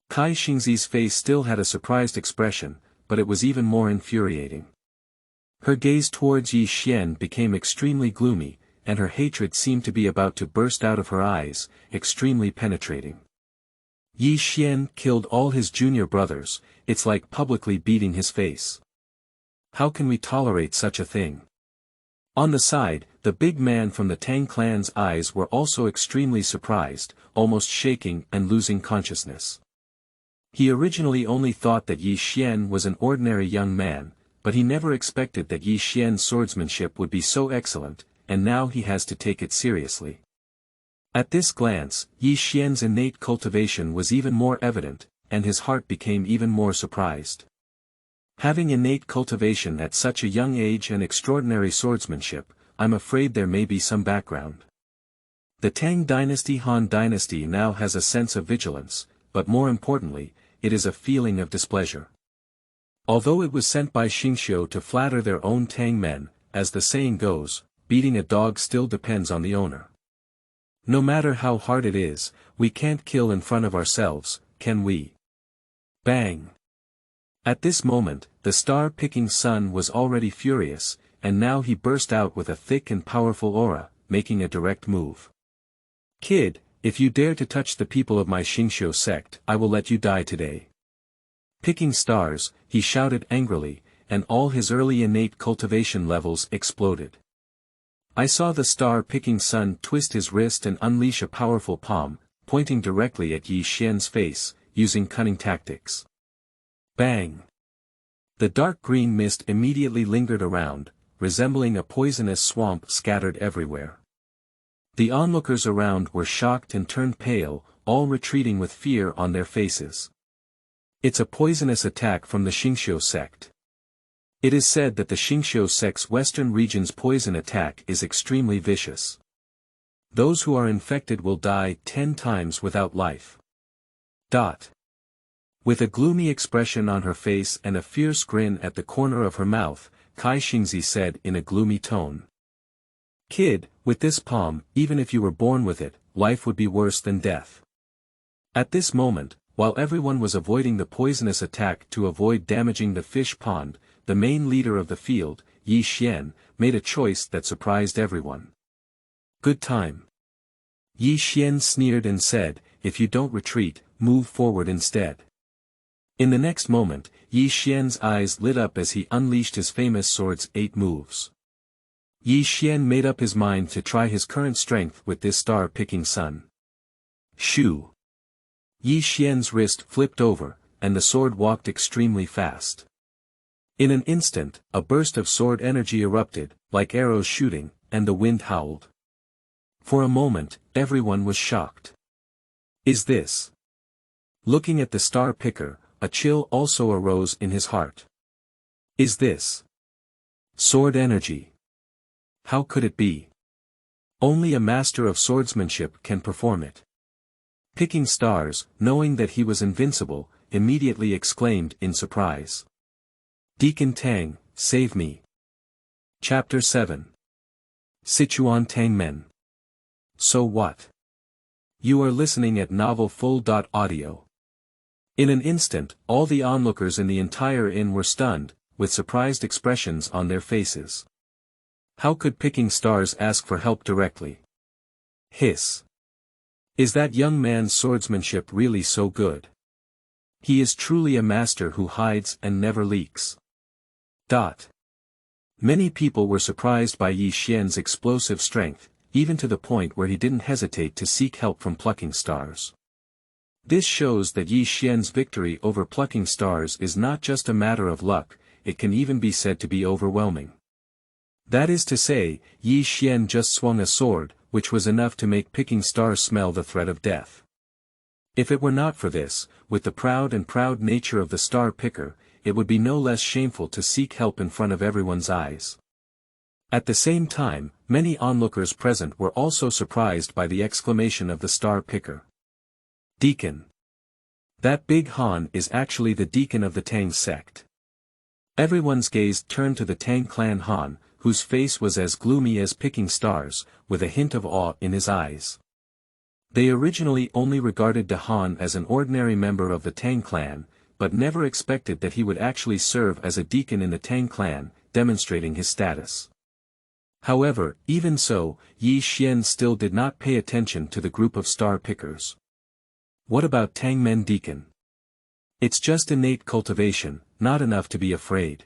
Kai Xingzi's face still had a surprised expression, but it was even more infuriating. Her gaze towards Yi Xian became extremely gloomy, and her hatred seemed to be about to burst out of her eyes, extremely penetrating. Yi Xian killed all his junior brothers, it's like publicly beating his face. How can we tolerate such a thing? On the side, the big man from the Tang clan's eyes were also extremely surprised, almost shaking and losing consciousness. He originally only thought that Yi Xian was an ordinary young man, but he never expected that Yi Xian's swordsmanship would be so excellent, and now he has to take it seriously. At this glance, Yi Xian's innate cultivation was even more evident, and his heart became even more surprised. Having innate cultivation at such a young age and extraordinary swordsmanship, I'm afraid there may be some background. The Tang dynasty Han dynasty now has a sense of vigilance, but more importantly, it is a feeling of displeasure. Although it was sent by Xingqiu to flatter their own Tang men, as the saying goes, beating a dog still depends on the owner. No matter how hard it is, we can't kill in front of ourselves, can we? Bang! At this moment, the star-picking sun was already furious, and now he burst out with a thick and powerful aura, making a direct move. Kid, if you dare to touch the people of my Xingqiu sect, I will let you die today. Picking stars, he shouted angrily, and all his early innate cultivation levels exploded. I saw the star-picking sun twist his wrist and unleash a powerful palm, pointing directly at Yi Xian's face, using cunning tactics. Bang! The dark green mist immediately lingered around, resembling a poisonous swamp scattered everywhere. The onlookers around were shocked and turned pale, all retreating with fear on their faces. It's a poisonous attack from the Xingqiu sect. It is said that the Xingqiu sect's western region's poison attack is extremely vicious. Those who are infected will die 10 times without life. With a gloomy expression on her face and a fierce grin at the corner of her mouth, Kai Xingzi said in a gloomy tone. Kid, with this palm, even if you were born with it, life would be worse than death. At this moment, while everyone was avoiding the poisonous attack to avoid damaging the fish pond, the main leader of the field, Yi Xian, made a choice that surprised everyone. Good time. Yi Xian sneered and said, if you don't retreat, move forward instead. In the next moment, Yi Xian's eyes lit up as he unleashed his famous sword's 8 moves. Yi Xian made up his mind to try his current strength with this star-picking sun. Shoo! Yi Xian's wrist flipped over, and the sword walked extremely fast. In an instant, a burst of sword energy erupted, like arrows shooting, and the wind howled. For a moment, everyone was shocked. Is this? Looking at the star picker, a chill also arose in his heart. Is this sword energy? How could it be? Only a master of swordsmanship can perform it. Picking stars, knowing that he was invincible, immediately exclaimed in surprise. Deacon Tang, save me. Chapter 7. Sichuan Tangmen. So what? You are listening at novelfull.audio. In an instant, all the onlookers in the entire inn were stunned, with surprised expressions on their faces. How could picking stars ask for help directly? Hiss. Is that young man's swordsmanship really so good? He is truly a master who hides and never leaks. Many people were surprised by Yi Xian's explosive strength, even to the point where he didn't hesitate to seek help from plucking stars. This shows that Yi Xian's victory over plucking stars is not just a matter of luck, it can even be said to be overwhelming. That is to say, Yi Xian just swung a sword, which was enough to make picking stars smell the threat of death. If it were not for this, with the proud nature of the star picker, it would be no less shameful to seek help in front of everyone's eyes. At the same time, many onlookers present were also surprised by the exclamation of the star picker. Deacon. That big Han is actually the deacon of the Tang sect. Everyone's gaze turned to the Tang clan Han, whose face was as gloomy as picking stars, with a hint of awe in his eyes. They originally only regarded De Han as an ordinary member of the Tang clan, but never expected that he would actually serve as a deacon in the Tang clan, demonstrating his status. However, even so, Yi Xian still did not pay attention to the group of star pickers. What about Tangmen deacon? It's just innate cultivation, not enough to be afraid.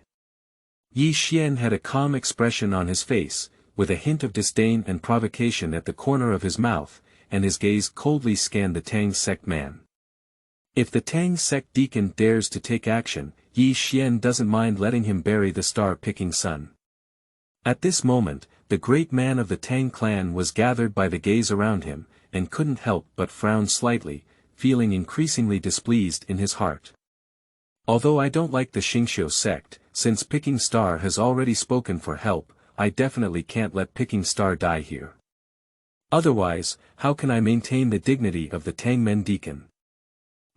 Yi Xian had a calm expression on his face, with a hint of disdain and provocation at the corner of his mouth, and his gaze coldly scanned the Tang sect man. If the Tang sect deacon dares to take action, Yi Xian doesn't mind letting him bury the star-picking son. At this moment, the great man of the Tang clan was gathered by the gaze around him, and couldn't help but frown slightly, feeling increasingly displeased in his heart. Although I don't like the Xingqiu sect, since Picking Star has already spoken for help, I definitely can't let Picking Star die here. Otherwise, how can I maintain the dignity of the Tangmen deacon?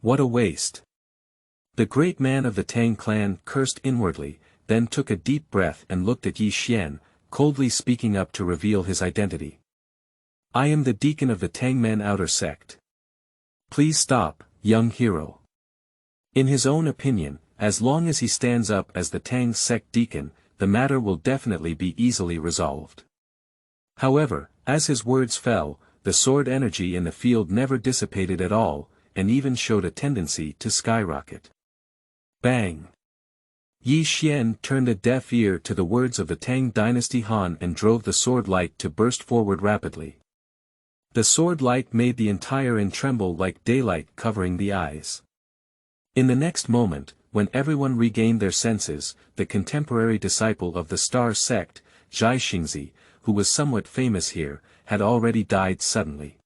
What a waste. The great man of the Tang clan cursed inwardly, then took a deep breath and looked at Yi Xian, coldly speaking up to reveal his identity. I am the deacon of the Tangmen outer sect. Please stop, young hero. In his own opinion, as long as he stands up as the Tang sect deacon, the matter will definitely be easily resolved. However, as his words fell, the sword energy in the field never dissipated at all, and even showed a tendency to skyrocket. Bang! Yi Xian turned a deaf ear to the words of the Tang dynasty Han and drove the sword light to burst forward rapidly. The sword light made the entire inn tremble like daylight covering the eyes. In the next moment, when everyone regained their senses, the contemporary disciple of the Star sect, Zhai Xingzi, who was somewhat famous here, had already died suddenly.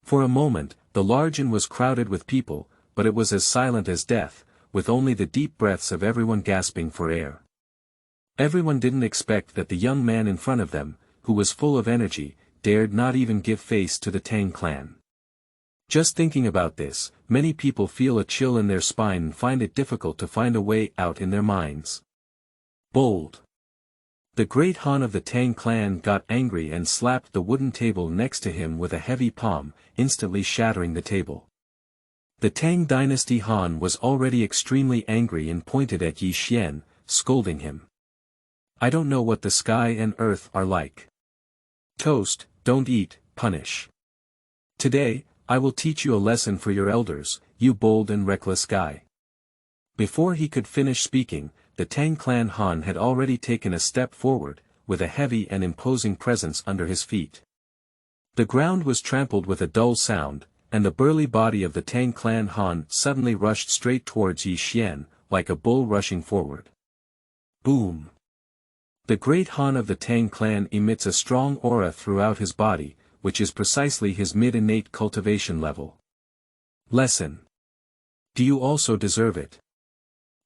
For a moment, the large inn was crowded with people, but it was as silent as death, with only the deep breaths of everyone gasping for air. Everyone didn't expect that the young man in front of them, who was full of energy, dared not even give face to the Tang clan. Just thinking about this, many people feel a chill in their spine and find it difficult to find a way out in their minds. Bold! The great Han of the Tang clan got angry and slapped the wooden table next to him with a heavy palm, instantly shattering the table. The Tang dynasty Han was already extremely angry and pointed at Yi Xian, scolding him. I don't know what the sky and earth are like. Toast, don't eat, punish. Today, I will teach you a lesson for your elders, you bold and reckless guy. Before he could finish speaking, the Tang clan Han had already taken a step forward, with a heavy and imposing presence under his feet. The ground was trampled with a dull sound, and the burly body of the Tang clan Han suddenly rushed straight towards Yi Xian, like a bull rushing forward. Boom! The great Han of the Tang clan emits a strong aura throughout his body, which is precisely his mid-innate cultivation level. Lesson. Do you also deserve it?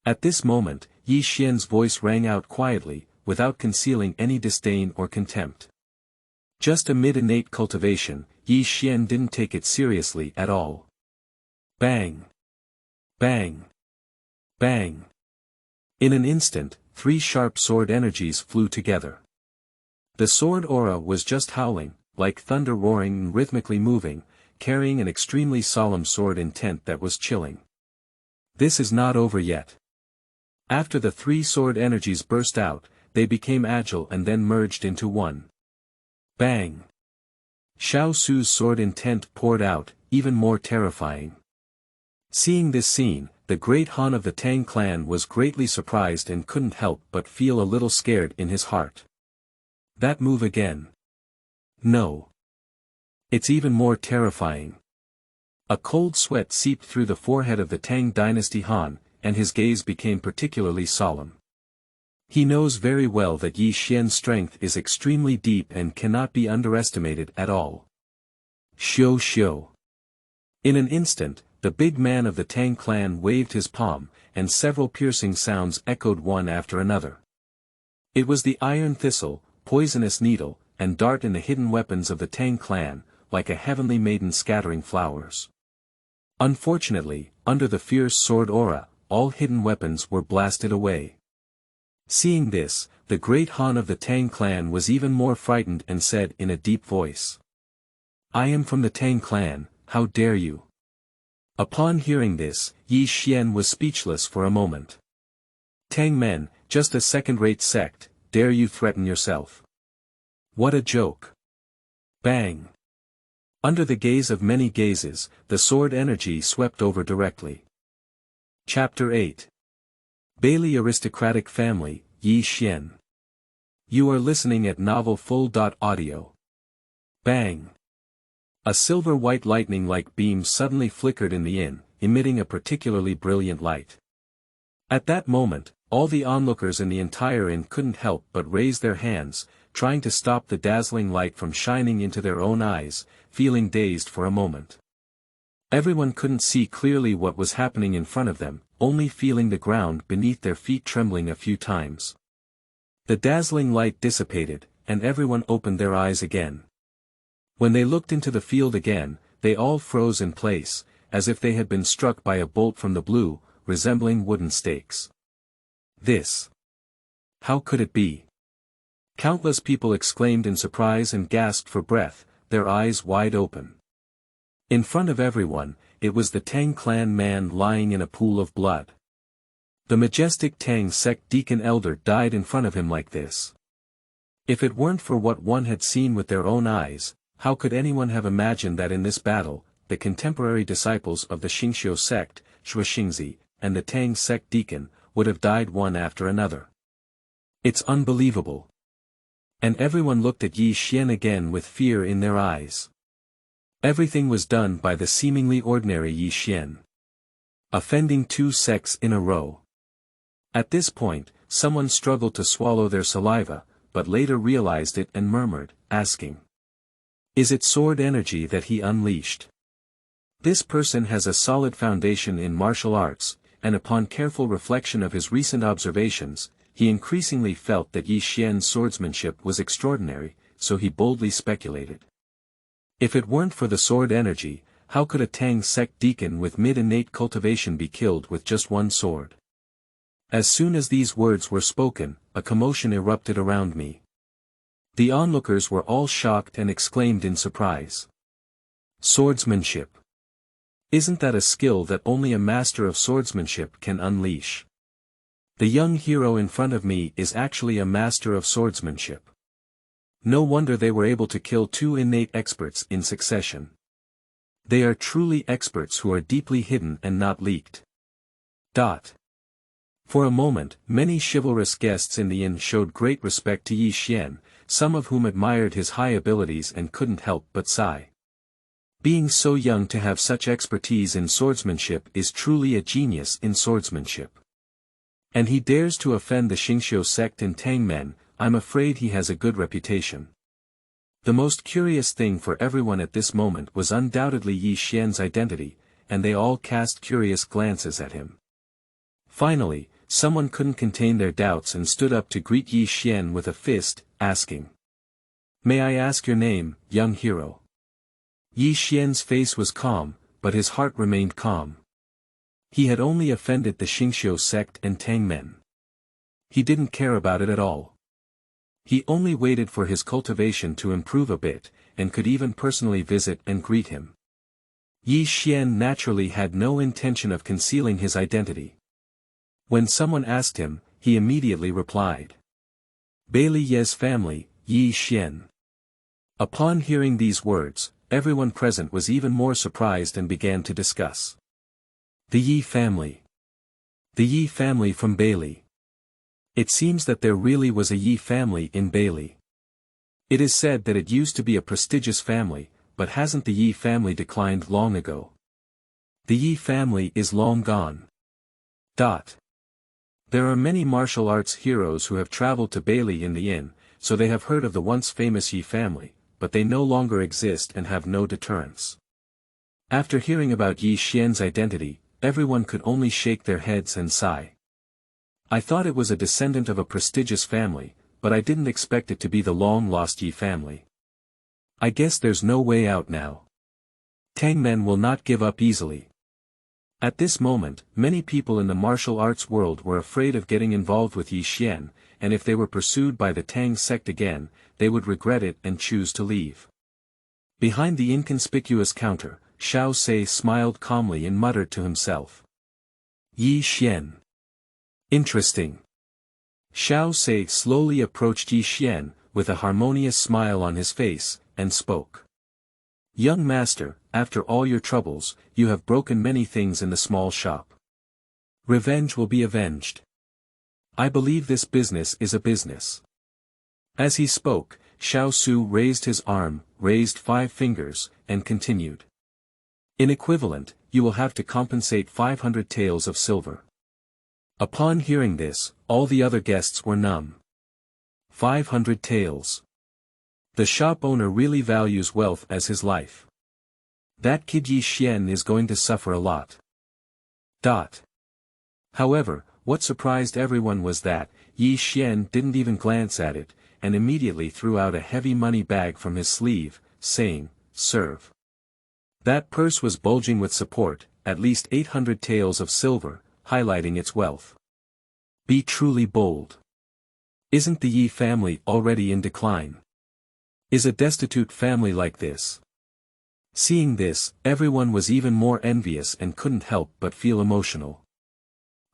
At this moment, Yi Xian's voice rang out quietly, without concealing any disdain or contempt. Just a mid-innate cultivation, Yi Xian didn't take it seriously at all. Bang! Bang! Bang! In an instant, 3 sharp sword energies flew together. The sword aura was just howling, like thunder roaring and rhythmically moving, carrying an extremely solemn sword intent that was chilling. This is not over yet. After the 3 sword energies burst out, they became agile and then merged into one. Bang! Xiao Su's sword intent poured out, even more terrifying. Seeing this scene, the great Han of the Tang clan was greatly surprised and couldn't help but feel a little scared in his heart. That move again. No. It's even more terrifying. A cold sweat seeped through the forehead of the Tang dynasty Han, and his gaze became particularly solemn. He knows very well that Yi Xian's strength is extremely deep and cannot be underestimated at all. Xiu xiu. In an instant, the big man of the Tang clan waved his palm, and several piercing sounds echoed one after another. It was the iron thistle, poisonous needle, and dart in the hidden weapons of the Tang clan, like a heavenly maiden scattering flowers. Unfortunately, under the fierce sword aura, all hidden weapons were blasted away. Seeing this, the great Han of the Tang clan was even more frightened and said in a deep voice, "I am from the Tang clan, how dare you?" Upon hearing this, Yi Xian was speechless for a moment. "Tangmen, just a second-rate sect, dare you threaten yourself? What a joke." Bang! Under the gaze of many gazes, the sword energy swept over directly. Chapter 8. Beili Aristocratic Family, Yi Xian. You are listening at Novel Full.audio. Bang! A silver-white lightning-like beam suddenly flickered in the inn, emitting a particularly brilliant light. At that moment, all the onlookers in the entire inn couldn't help but raise their hands, trying to stop the dazzling light from shining into their own eyes, feeling dazed for a moment. Everyone couldn't see clearly what was happening in front of them, only feeling the ground beneath their feet trembling a few times. The dazzling light dissipated, and everyone opened their eyes again. When they looked into the field again, they all froze in place, as if they had been struck by a bolt from the blue, resembling wooden stakes. This. How could it be? Countless people exclaimed in surprise and gasped for breath, their eyes wide open. In front of everyone, it was the Tang clan man lying in a pool of blood. The majestic Tang sect deacon elder died in front of him like this. If it weren't for what one had seen with their own eyes, how could anyone have imagined that in this battle, the contemporary disciples of the Xingqiu sect, Shuixingzi, and the Tang sect deacon, would have died one after another? It's unbelievable. And everyone looked at Yi Xian again with fear in their eyes. Everything was done by the seemingly ordinary Yi Xian. Offending two sects in a row. At this point, someone struggled to swallow their saliva, but later realized it and murmured, asking, "Is it sword energy that he unleashed?" This person has a solid foundation in martial arts, and upon careful reflection of his recent observations, he increasingly felt that Yi Xian's swordsmanship was extraordinary, so he boldly speculated. If it weren't for the sword energy, how could a Tang sect deacon with mid-innate cultivation be killed with just one sword? As soon as these words were spoken, a commotion erupted around me. The onlookers were all shocked and exclaimed in surprise. Swordsmanship. Isn't that a skill that only a master of swordsmanship can unleash? The young hero in front of me is actually a master of swordsmanship. No wonder they were able to kill two innate experts in succession. They are truly experts who are deeply hidden and not leaked. For a moment, many chivalrous guests in the inn showed great respect to Yi Xian, some of whom admired his high abilities and couldn't help but sigh. Being so young to have such expertise in swordsmanship is truly a genius in swordsmanship. And he dares to offend the Xingqiu sect in Tangmen. I'm afraid he has a good reputation. The most curious thing for everyone at this moment was undoubtedly Yi Xian's identity, and they all cast curious glances at him. Finally, someone couldn't contain their doubts and stood up to greet Yi Xian with a fist, asking, "May I ask your name, young hero?" Yi Xian's face was calm, but his heart remained calm. He had only offended the Xingqiu sect and Tangmen. He didn't care about it at all. He only waited for his cultivation to improve a bit, and could even personally visit and greet him. Yi Xian naturally had no intention of concealing his identity. When someone asked him, he immediately replied. Beili Ye's family, Yi Xian. Upon hearing these words, everyone present was even more surprised and began to discuss. The Yi family. The Yi family from Beili. It seems that there really was a Yi family in Beili. It is said that it used to be a prestigious family, but hasn't the Yi family declined long ago? The Yi family is long gone. There are many martial arts heroes who have traveled to Beili in the inn, so they have heard of the once famous Yi family, but they no longer exist and have no deterrence. After hearing about Yi Xian's identity, everyone could only shake their heads and sigh. I thought it was a descendant of a prestigious family, but I didn't expect it to be the long-lost Yi family. I guess there's no way out now. Tangmen will not give up easily. At this moment, many people in the martial arts world were afraid of getting involved with Yi Xian, and if they were pursued by the Tang sect again, they would regret it and choose to leave. Behind the inconspicuous counter, Xiao Sei smiled calmly and muttered to himself. Yi Xian. Interesting. Xiao Sei slowly approached Yi Xian, with a harmonious smile on his face, and spoke. Young master, after all your troubles, you have broken many things in the small shop. Revenge will be avenged. I believe this business is a business. As he spoke, Xiao Su raised his arm, raised 5 fingers, and continued. In equivalent, you will have to compensate 500 taels of silver. Upon hearing this, all the other guests were numb. 500 taels. The shop owner really values wealth as his life. That kid Yi Xian is going to suffer a lot. However, what surprised everyone was that, Yi Xian didn't even glance at it, and immediately threw out a heavy money bag from his sleeve, saying, serve. That purse was bulging with support, at least 800 taels of silver, highlighting its wealth. Be truly bold. Isn't the Yi family already in decline? Is a destitute family like this? Seeing this, everyone was even more envious and couldn't help but feel emotional.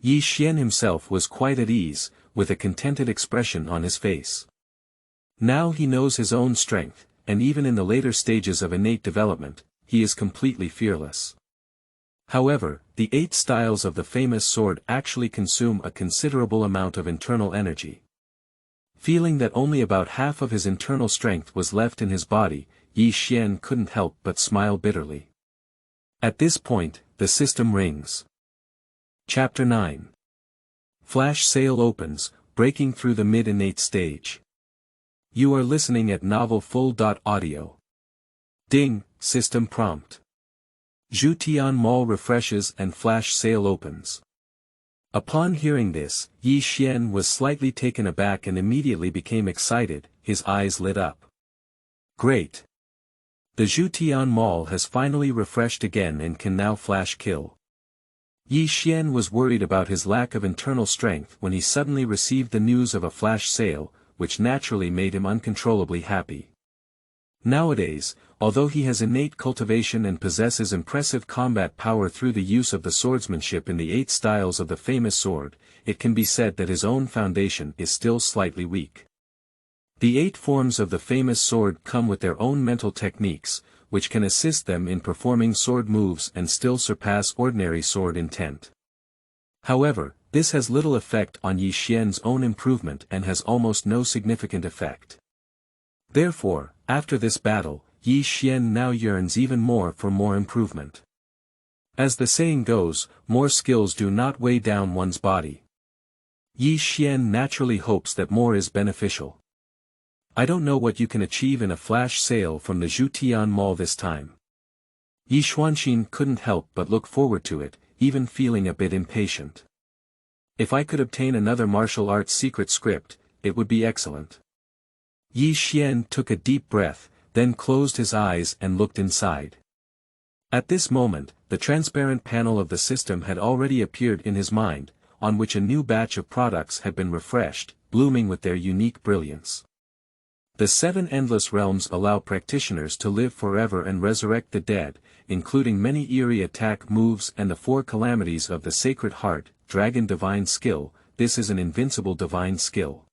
Yi Xian himself was quite at ease, with a contented expression on his face. Now he knows his own strength, and even in the later stages of innate development, he is completely fearless. However, the 8 styles of the famous sword actually consume a considerable amount of internal energy. Feeling that only about half of his internal strength was left in his body, Yi Xian couldn't help but smile bitterly. At this point, the system rings. Chapter 9. Flash sale opens, breaking through the mid-innate stage. You are listening at Novel Full.audio. Ding, system prompt. Zhutian Mall refreshes and flash sale opens. Upon hearing this, Yi Xian was slightly taken aback and immediately became excited, his eyes lit up. Great! The Zhutian Mall has finally refreshed again and can now flash kill. Yi Xian was worried about his lack of internal strength when he suddenly received the news of a flash sale, which naturally made him uncontrollably happy. Nowadays, although he has innate cultivation and possesses impressive combat power through the use of the swordsmanship in the 8 styles of the famous sword, it can be said that his own foundation is still slightly weak. The 8 forms of the famous sword come with their own mental techniques, which can assist them in performing sword moves and still surpass ordinary sword intent. However, this has little effect on Yi Xian's own improvement and has almost no significant effect. Therefore, after this battle, Yi Xian now yearns even more for more improvement. As the saying goes, more skills do not weigh down one's body. Yi Xian naturally hopes that more is beneficial. I don't know what you can achieve in a flash sale from the Zhutian Mall this time. Yi Xuanxin couldn't help but look forward to it, even feeling a bit impatient. If I could obtain another martial arts secret script, it would be excellent. Yi Xian took a deep breath, then closed his eyes and looked inside. At this moment, the transparent panel of the system had already appeared in his mind, on which a new batch of products had been refreshed, blooming with their unique brilliance. The 7 endless realms allow practitioners to live forever and resurrect the dead, including many eerie attack moves and the 4 calamities of the Sacred Heart, Dragon Divine Skill. This is an invincible divine skill.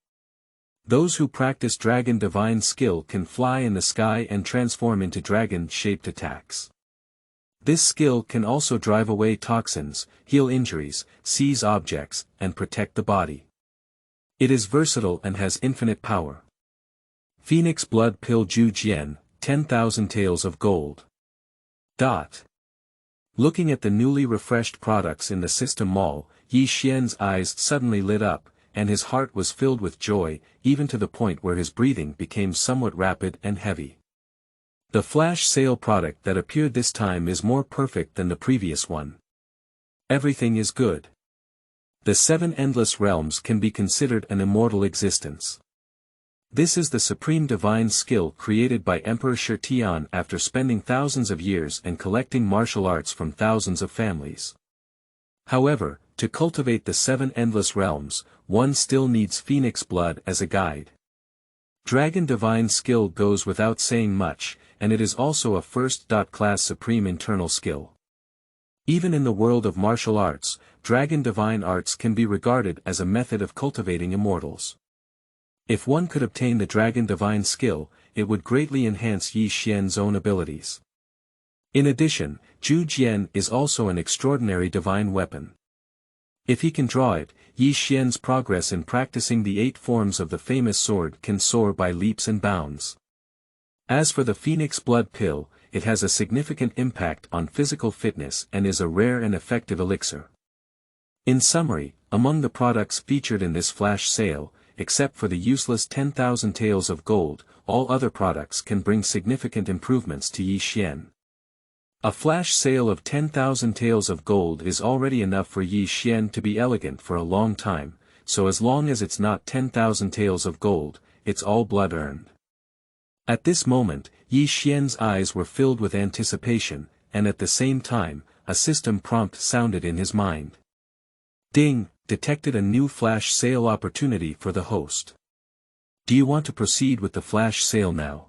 Those who practice Dragon Divine Skill can fly in the sky and transform into dragon-shaped attacks. This skill can also drive away toxins, heal injuries, seize objects, and protect the body. It is versatile and has infinite power. Phoenix Blood Pill Ju Jian, 10,000 taels of gold. Looking at the newly refreshed products in the system mall, Yi Xian's eyes suddenly lit up, and his heart was filled with joy, even to the point where his breathing became somewhat rapid and heavy. The flash sale product that appeared this time is more perfect than the previous one. Everything is good. The 7 endless realms can be considered an immortal existence. This is the supreme divine skill created by Emperor Shi Tian after spending thousands of years and collecting martial arts from thousands of families. However, to cultivate the 7 endless realms, one still needs phoenix blood as a guide. Dragon divine skill goes without saying much, and it is also a first-class supreme internal skill. Even in the world of martial arts, dragon divine arts can be regarded as a method of cultivating immortals. If one could obtain the dragon divine skill, it would greatly enhance Yi Xian's own abilities. In addition, Zhu Jian is also an extraordinary divine weapon. If he can draw it, Yi Xian's progress in practicing the 8 forms of the famous sword can soar by leaps and bounds. As for the Phoenix Blood Pill, it has a significant impact on physical fitness and is a rare and effective elixir. In summary, among the products featured in this flash sale, except for the useless 10,000 taels of gold, all other products can bring significant improvements to Yi Xian. A flash sale of 10,000 taels of gold is already enough for Yi Xian to be elegant for a long time, so as long as it's not 10,000 taels of gold, it's all blood earned. At this moment, Yi Xian's eyes were filled with anticipation, and at the same time, a system prompt sounded in his mind. Ding, detected a new flash sale opportunity for the host. Do you want to proceed with the flash sale now?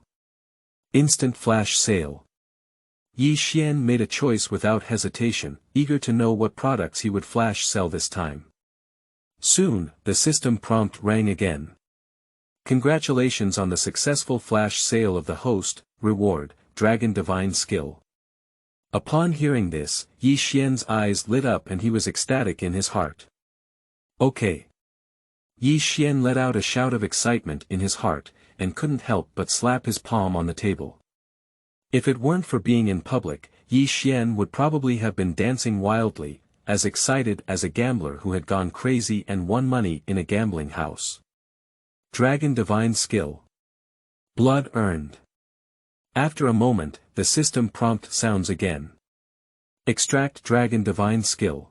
Instant flash sale. Yi Xian made a choice without hesitation, eager to know what products he would flash sell this time. Soon, the system prompt rang again. Congratulations on the successful flash sale of the host, reward, Dragon Divine Skill. Upon hearing this, Yi Xian's eyes lit up and he was ecstatic in his heart. Okay. Yi Xian let out a shout of excitement in his heart, and couldn't help but slap his palm on the table. If it weren't for being in public, Yi Xian would probably have been dancing wildly, as excited as a gambler who had gone crazy and won money in a gambling house. Dragon Divine Skill. Blood earned. After a moment, the system prompt sounds again. Extract Dragon Divine Skill.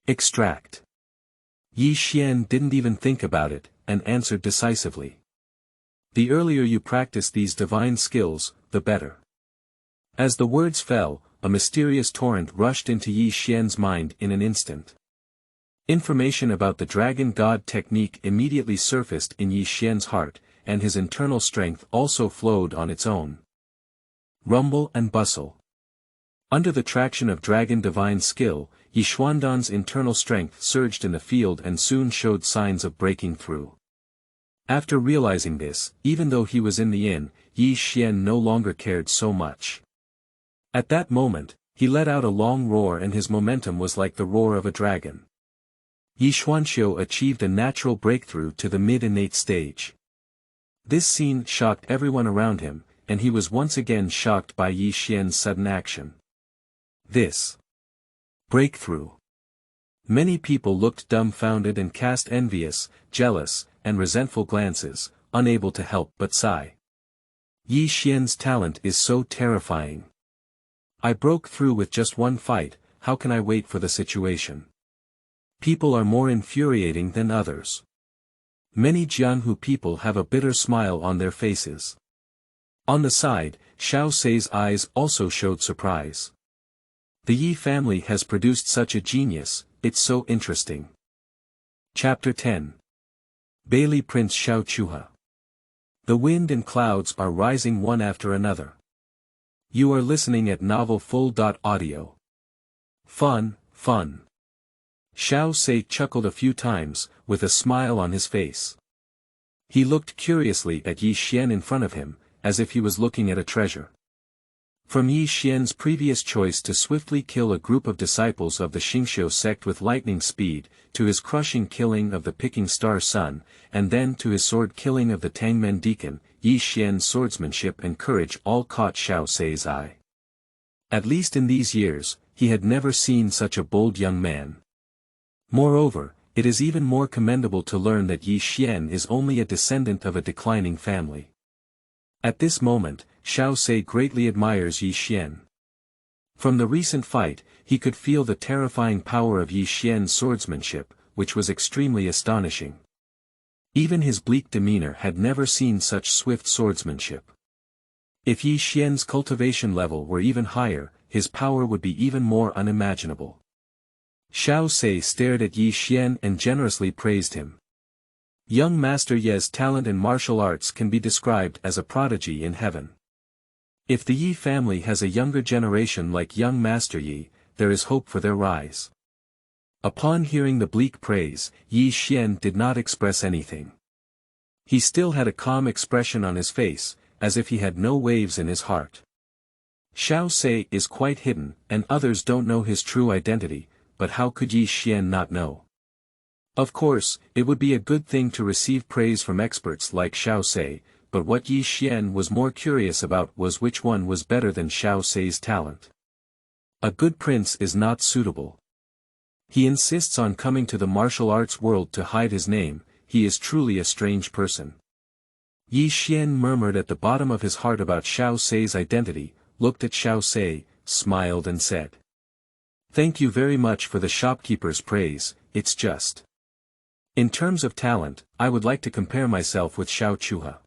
Extract. Yi Xian didn't even think about it, and answered decisively. The earlier you practice these divine skills, the better. As the words fell, a mysterious torrent rushed into Yi Xian's mind in an instant. Information about the Dragon God technique immediately surfaced in Yi Xian's heart, and his internal strength also flowed on its own. Rumble and bustle. Under the traction of Dragon Divine Skill, Yi Xuandan's internal strength surged in the field and soon showed signs of breaking through. After realizing this, even though he was in the inn, Yi Xian no longer cared so much. At that moment, he let out a long roar and his momentum was like the roar of a dragon. Yi Xuanxiu achieved a natural breakthrough to the mid-innate stage. This scene shocked everyone around him, and he was once again shocked by Yi Xian's sudden action. This breakthrough. Many people looked dumbfounded and cast envious, jealous, and resentful glances, unable to help but sigh. Yi Xian's talent is so terrifying. I broke through with just one fight, how can I wait for the situation? People are more infuriating than others. Many Jianhu people have a bitter smile on their faces. On the side, Xiao Sei's eyes also showed surprise. The Yi family has produced such a genius, it's so interesting. Chapter 10. Beili Prince Xiao Chuhe. The wind and clouds are rising one after another. You are listening at novelfull.audio. Fun, fun. Xiao Sei chuckled a few times, with a smile on his face. He looked curiously at Yi Xian in front of him, as if he was looking at a treasure. From Yi Xian's previous choice to swiftly kill a group of disciples of the Xingqiu sect with lightning speed, to his crushing killing of the Picking Star Sun, and then to his sword killing of the Tangmen deacon, Yi Xian's swordsmanship and courage all caught Xiao Sei's eye. At least in these years, he had never seen such a bold young man. Moreover, it is even more commendable to learn that Yi Xian is only a descendant of a declining family. At this moment, Xiao Sei greatly admires Yi Xian. From the recent fight, he could feel the terrifying power of Yi Xian's swordsmanship, which was extremely astonishing. Even his bleak demeanor had never seen such swift swordsmanship. If Yi Xian's cultivation level were even higher, his power would be even more unimaginable. Xiao Sei stared at Yi Xian and generously praised him. Young Master Ye's talent in martial arts can be described as a prodigy in heaven. If the Yi family has a younger generation like young Master Yi, there is hope for their rise. Upon hearing the bleak praise, Yi Xian did not express anything. He still had a calm expression on his face, as if he had no waves in his heart. Xiao Sei is quite hidden, and others don't know his true identity, but how could Yi Xian not know? Of course, it would be a good thing to receive praise from experts like Xiao Sei, but what Yi Xian was more curious about was which one was better than Xiao Sei's talent. A good prince is not suitable. He insists on coming to the martial arts world to hide his name. He is truly a strange person. Yi Xian murmured at the bottom of his heart about Xiao Sei's identity, looked at Xiao Sei, smiled and said, "Thank you very much for the shopkeeper's praise, it's just. In terms of talent, I would like to compare myself with Xiao Chuhe.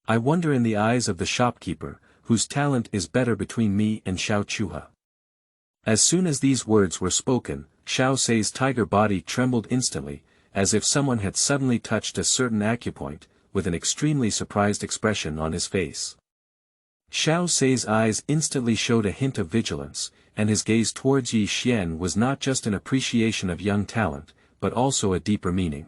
I wonder in the eyes of the shopkeeper, whose talent is better between me and Xiao Chuhe." As soon as these words were spoken, Xiao Sei's tiger body trembled instantly, as if someone had suddenly touched a certain acupoint, with an extremely surprised expression on his face. Xiao Sei's eyes instantly showed a hint of vigilance, and his gaze towards Yi Xian was not just an appreciation of young talent, but also a deeper meaning.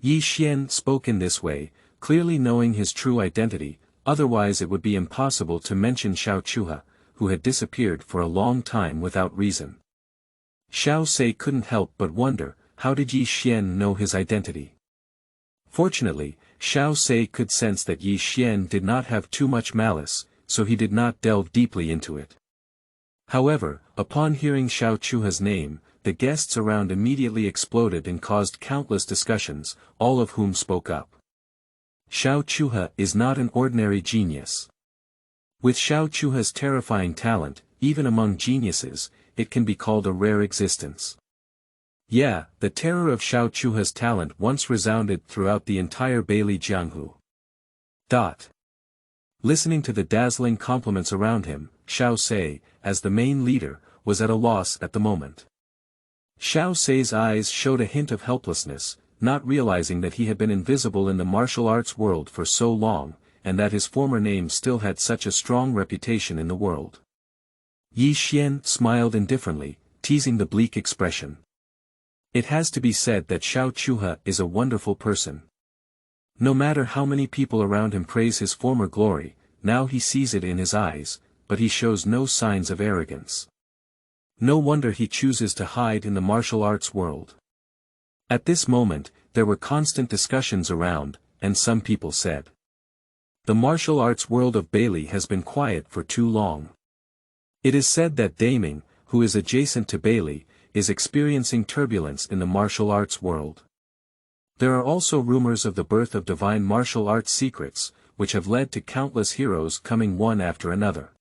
Yi Xian spoke in this way, clearly knowing his true identity, otherwise it would be impossible to mention Xiao Chuhe, who had disappeared for a long time without reason. Xiao Sei couldn't help but wonder, how did Yi Xian know his identity? Fortunately, Xiao Sei could sense that Yi Xian did not have too much malice, so he did not delve deeply into it. However, upon hearing Xiao Chuhe's name, the guests around immediately exploded and caused countless discussions, all of whom spoke up. Xiao Chuhe is not an ordinary genius. With Xiao Chuhe's terrifying talent, even among geniuses, it can be called a rare existence. Yeah, the terror of Xiao Chuhe's talent once resounded throughout the entire Beili Jianghu. Listening to the dazzling compliments around him, Xiao Sei, as the main leader, was at a loss at the moment. Xiao Sei's eyes showed a hint of helplessness, not realizing that he had been invisible in the martial arts world for so long, and that his former name still had such a strong reputation in the world. Yi Xian smiled indifferently, teasing the bleak expression. It has to be said that Xiao Chuhe is a wonderful person. No matter how many people around him praise his former glory, now he sees it in his eyes, but he shows no signs of arrogance. No wonder he chooses to hide in the martial arts world. At this moment, there were constant discussions around, and some people said, "The martial arts world of Beili has been quiet for too long." It is said that Daming, who is adjacent to Beili, is experiencing turbulence in the martial arts world. There are also rumors of the birth of divine martial arts secrets, which have led to countless heroes coming one after another.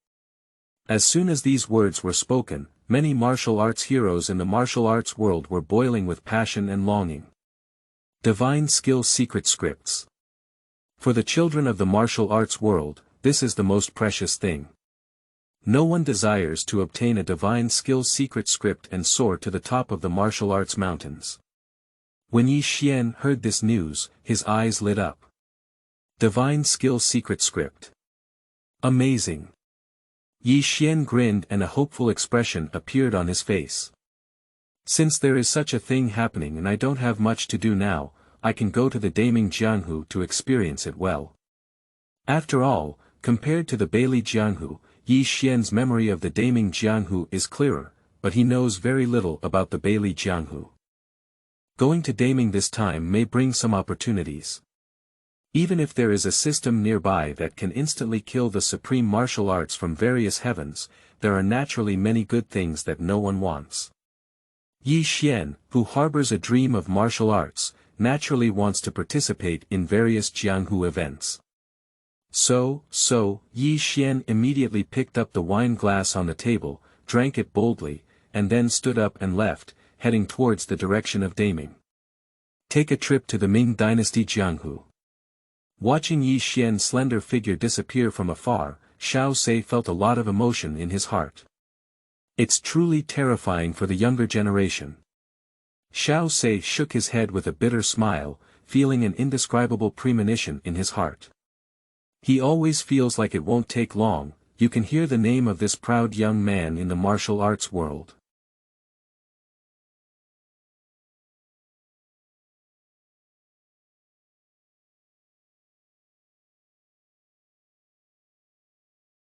As soon as these words were spoken, many martial arts heroes in the martial arts world were boiling with passion and longing. Divine skill secret scripts. For the children of the martial arts world, this is the most precious thing. No one desires to obtain a divine skill secret script and soar to the top of the martial arts mountains. When Yi Xian heard this news, his eyes lit up. Divine skill secret script. Amazing. Yi Xian grinned and a hopeful expression appeared on his face. Since there is such a thing happening and I don't have much to do now, I can go to the Daming Jianghu to experience it well. After all, compared to the Beili Jianghu, Yi Xian's memory of the Daming Jianghu is clearer, but he knows very little about the Beili Jianghu. Going to Daming this time may bring some opportunities. Even if there is a system nearby that can instantly kill the supreme martial arts from various heavens, there are naturally many good things that no one wants. Yi Xian, who harbors a dream of martial arts, naturally wants to participate in various Jianghu events. So, Yi Xian immediately picked up the wine glass on the table, drank it boldly, and then stood up and left, heading towards the direction of Daming. Take a trip to the Ming Dynasty Jianghu. Watching Yi Xian's slender figure disappear from afar, Xiao Sei felt a lot of emotion in his heart. It's truly terrifying for the younger generation. Xiao Sei shook his head with a bitter smile, feeling an indescribable premonition in his heart. He always feels like it won't take long. You can hear the name of this proud young man in the martial arts world.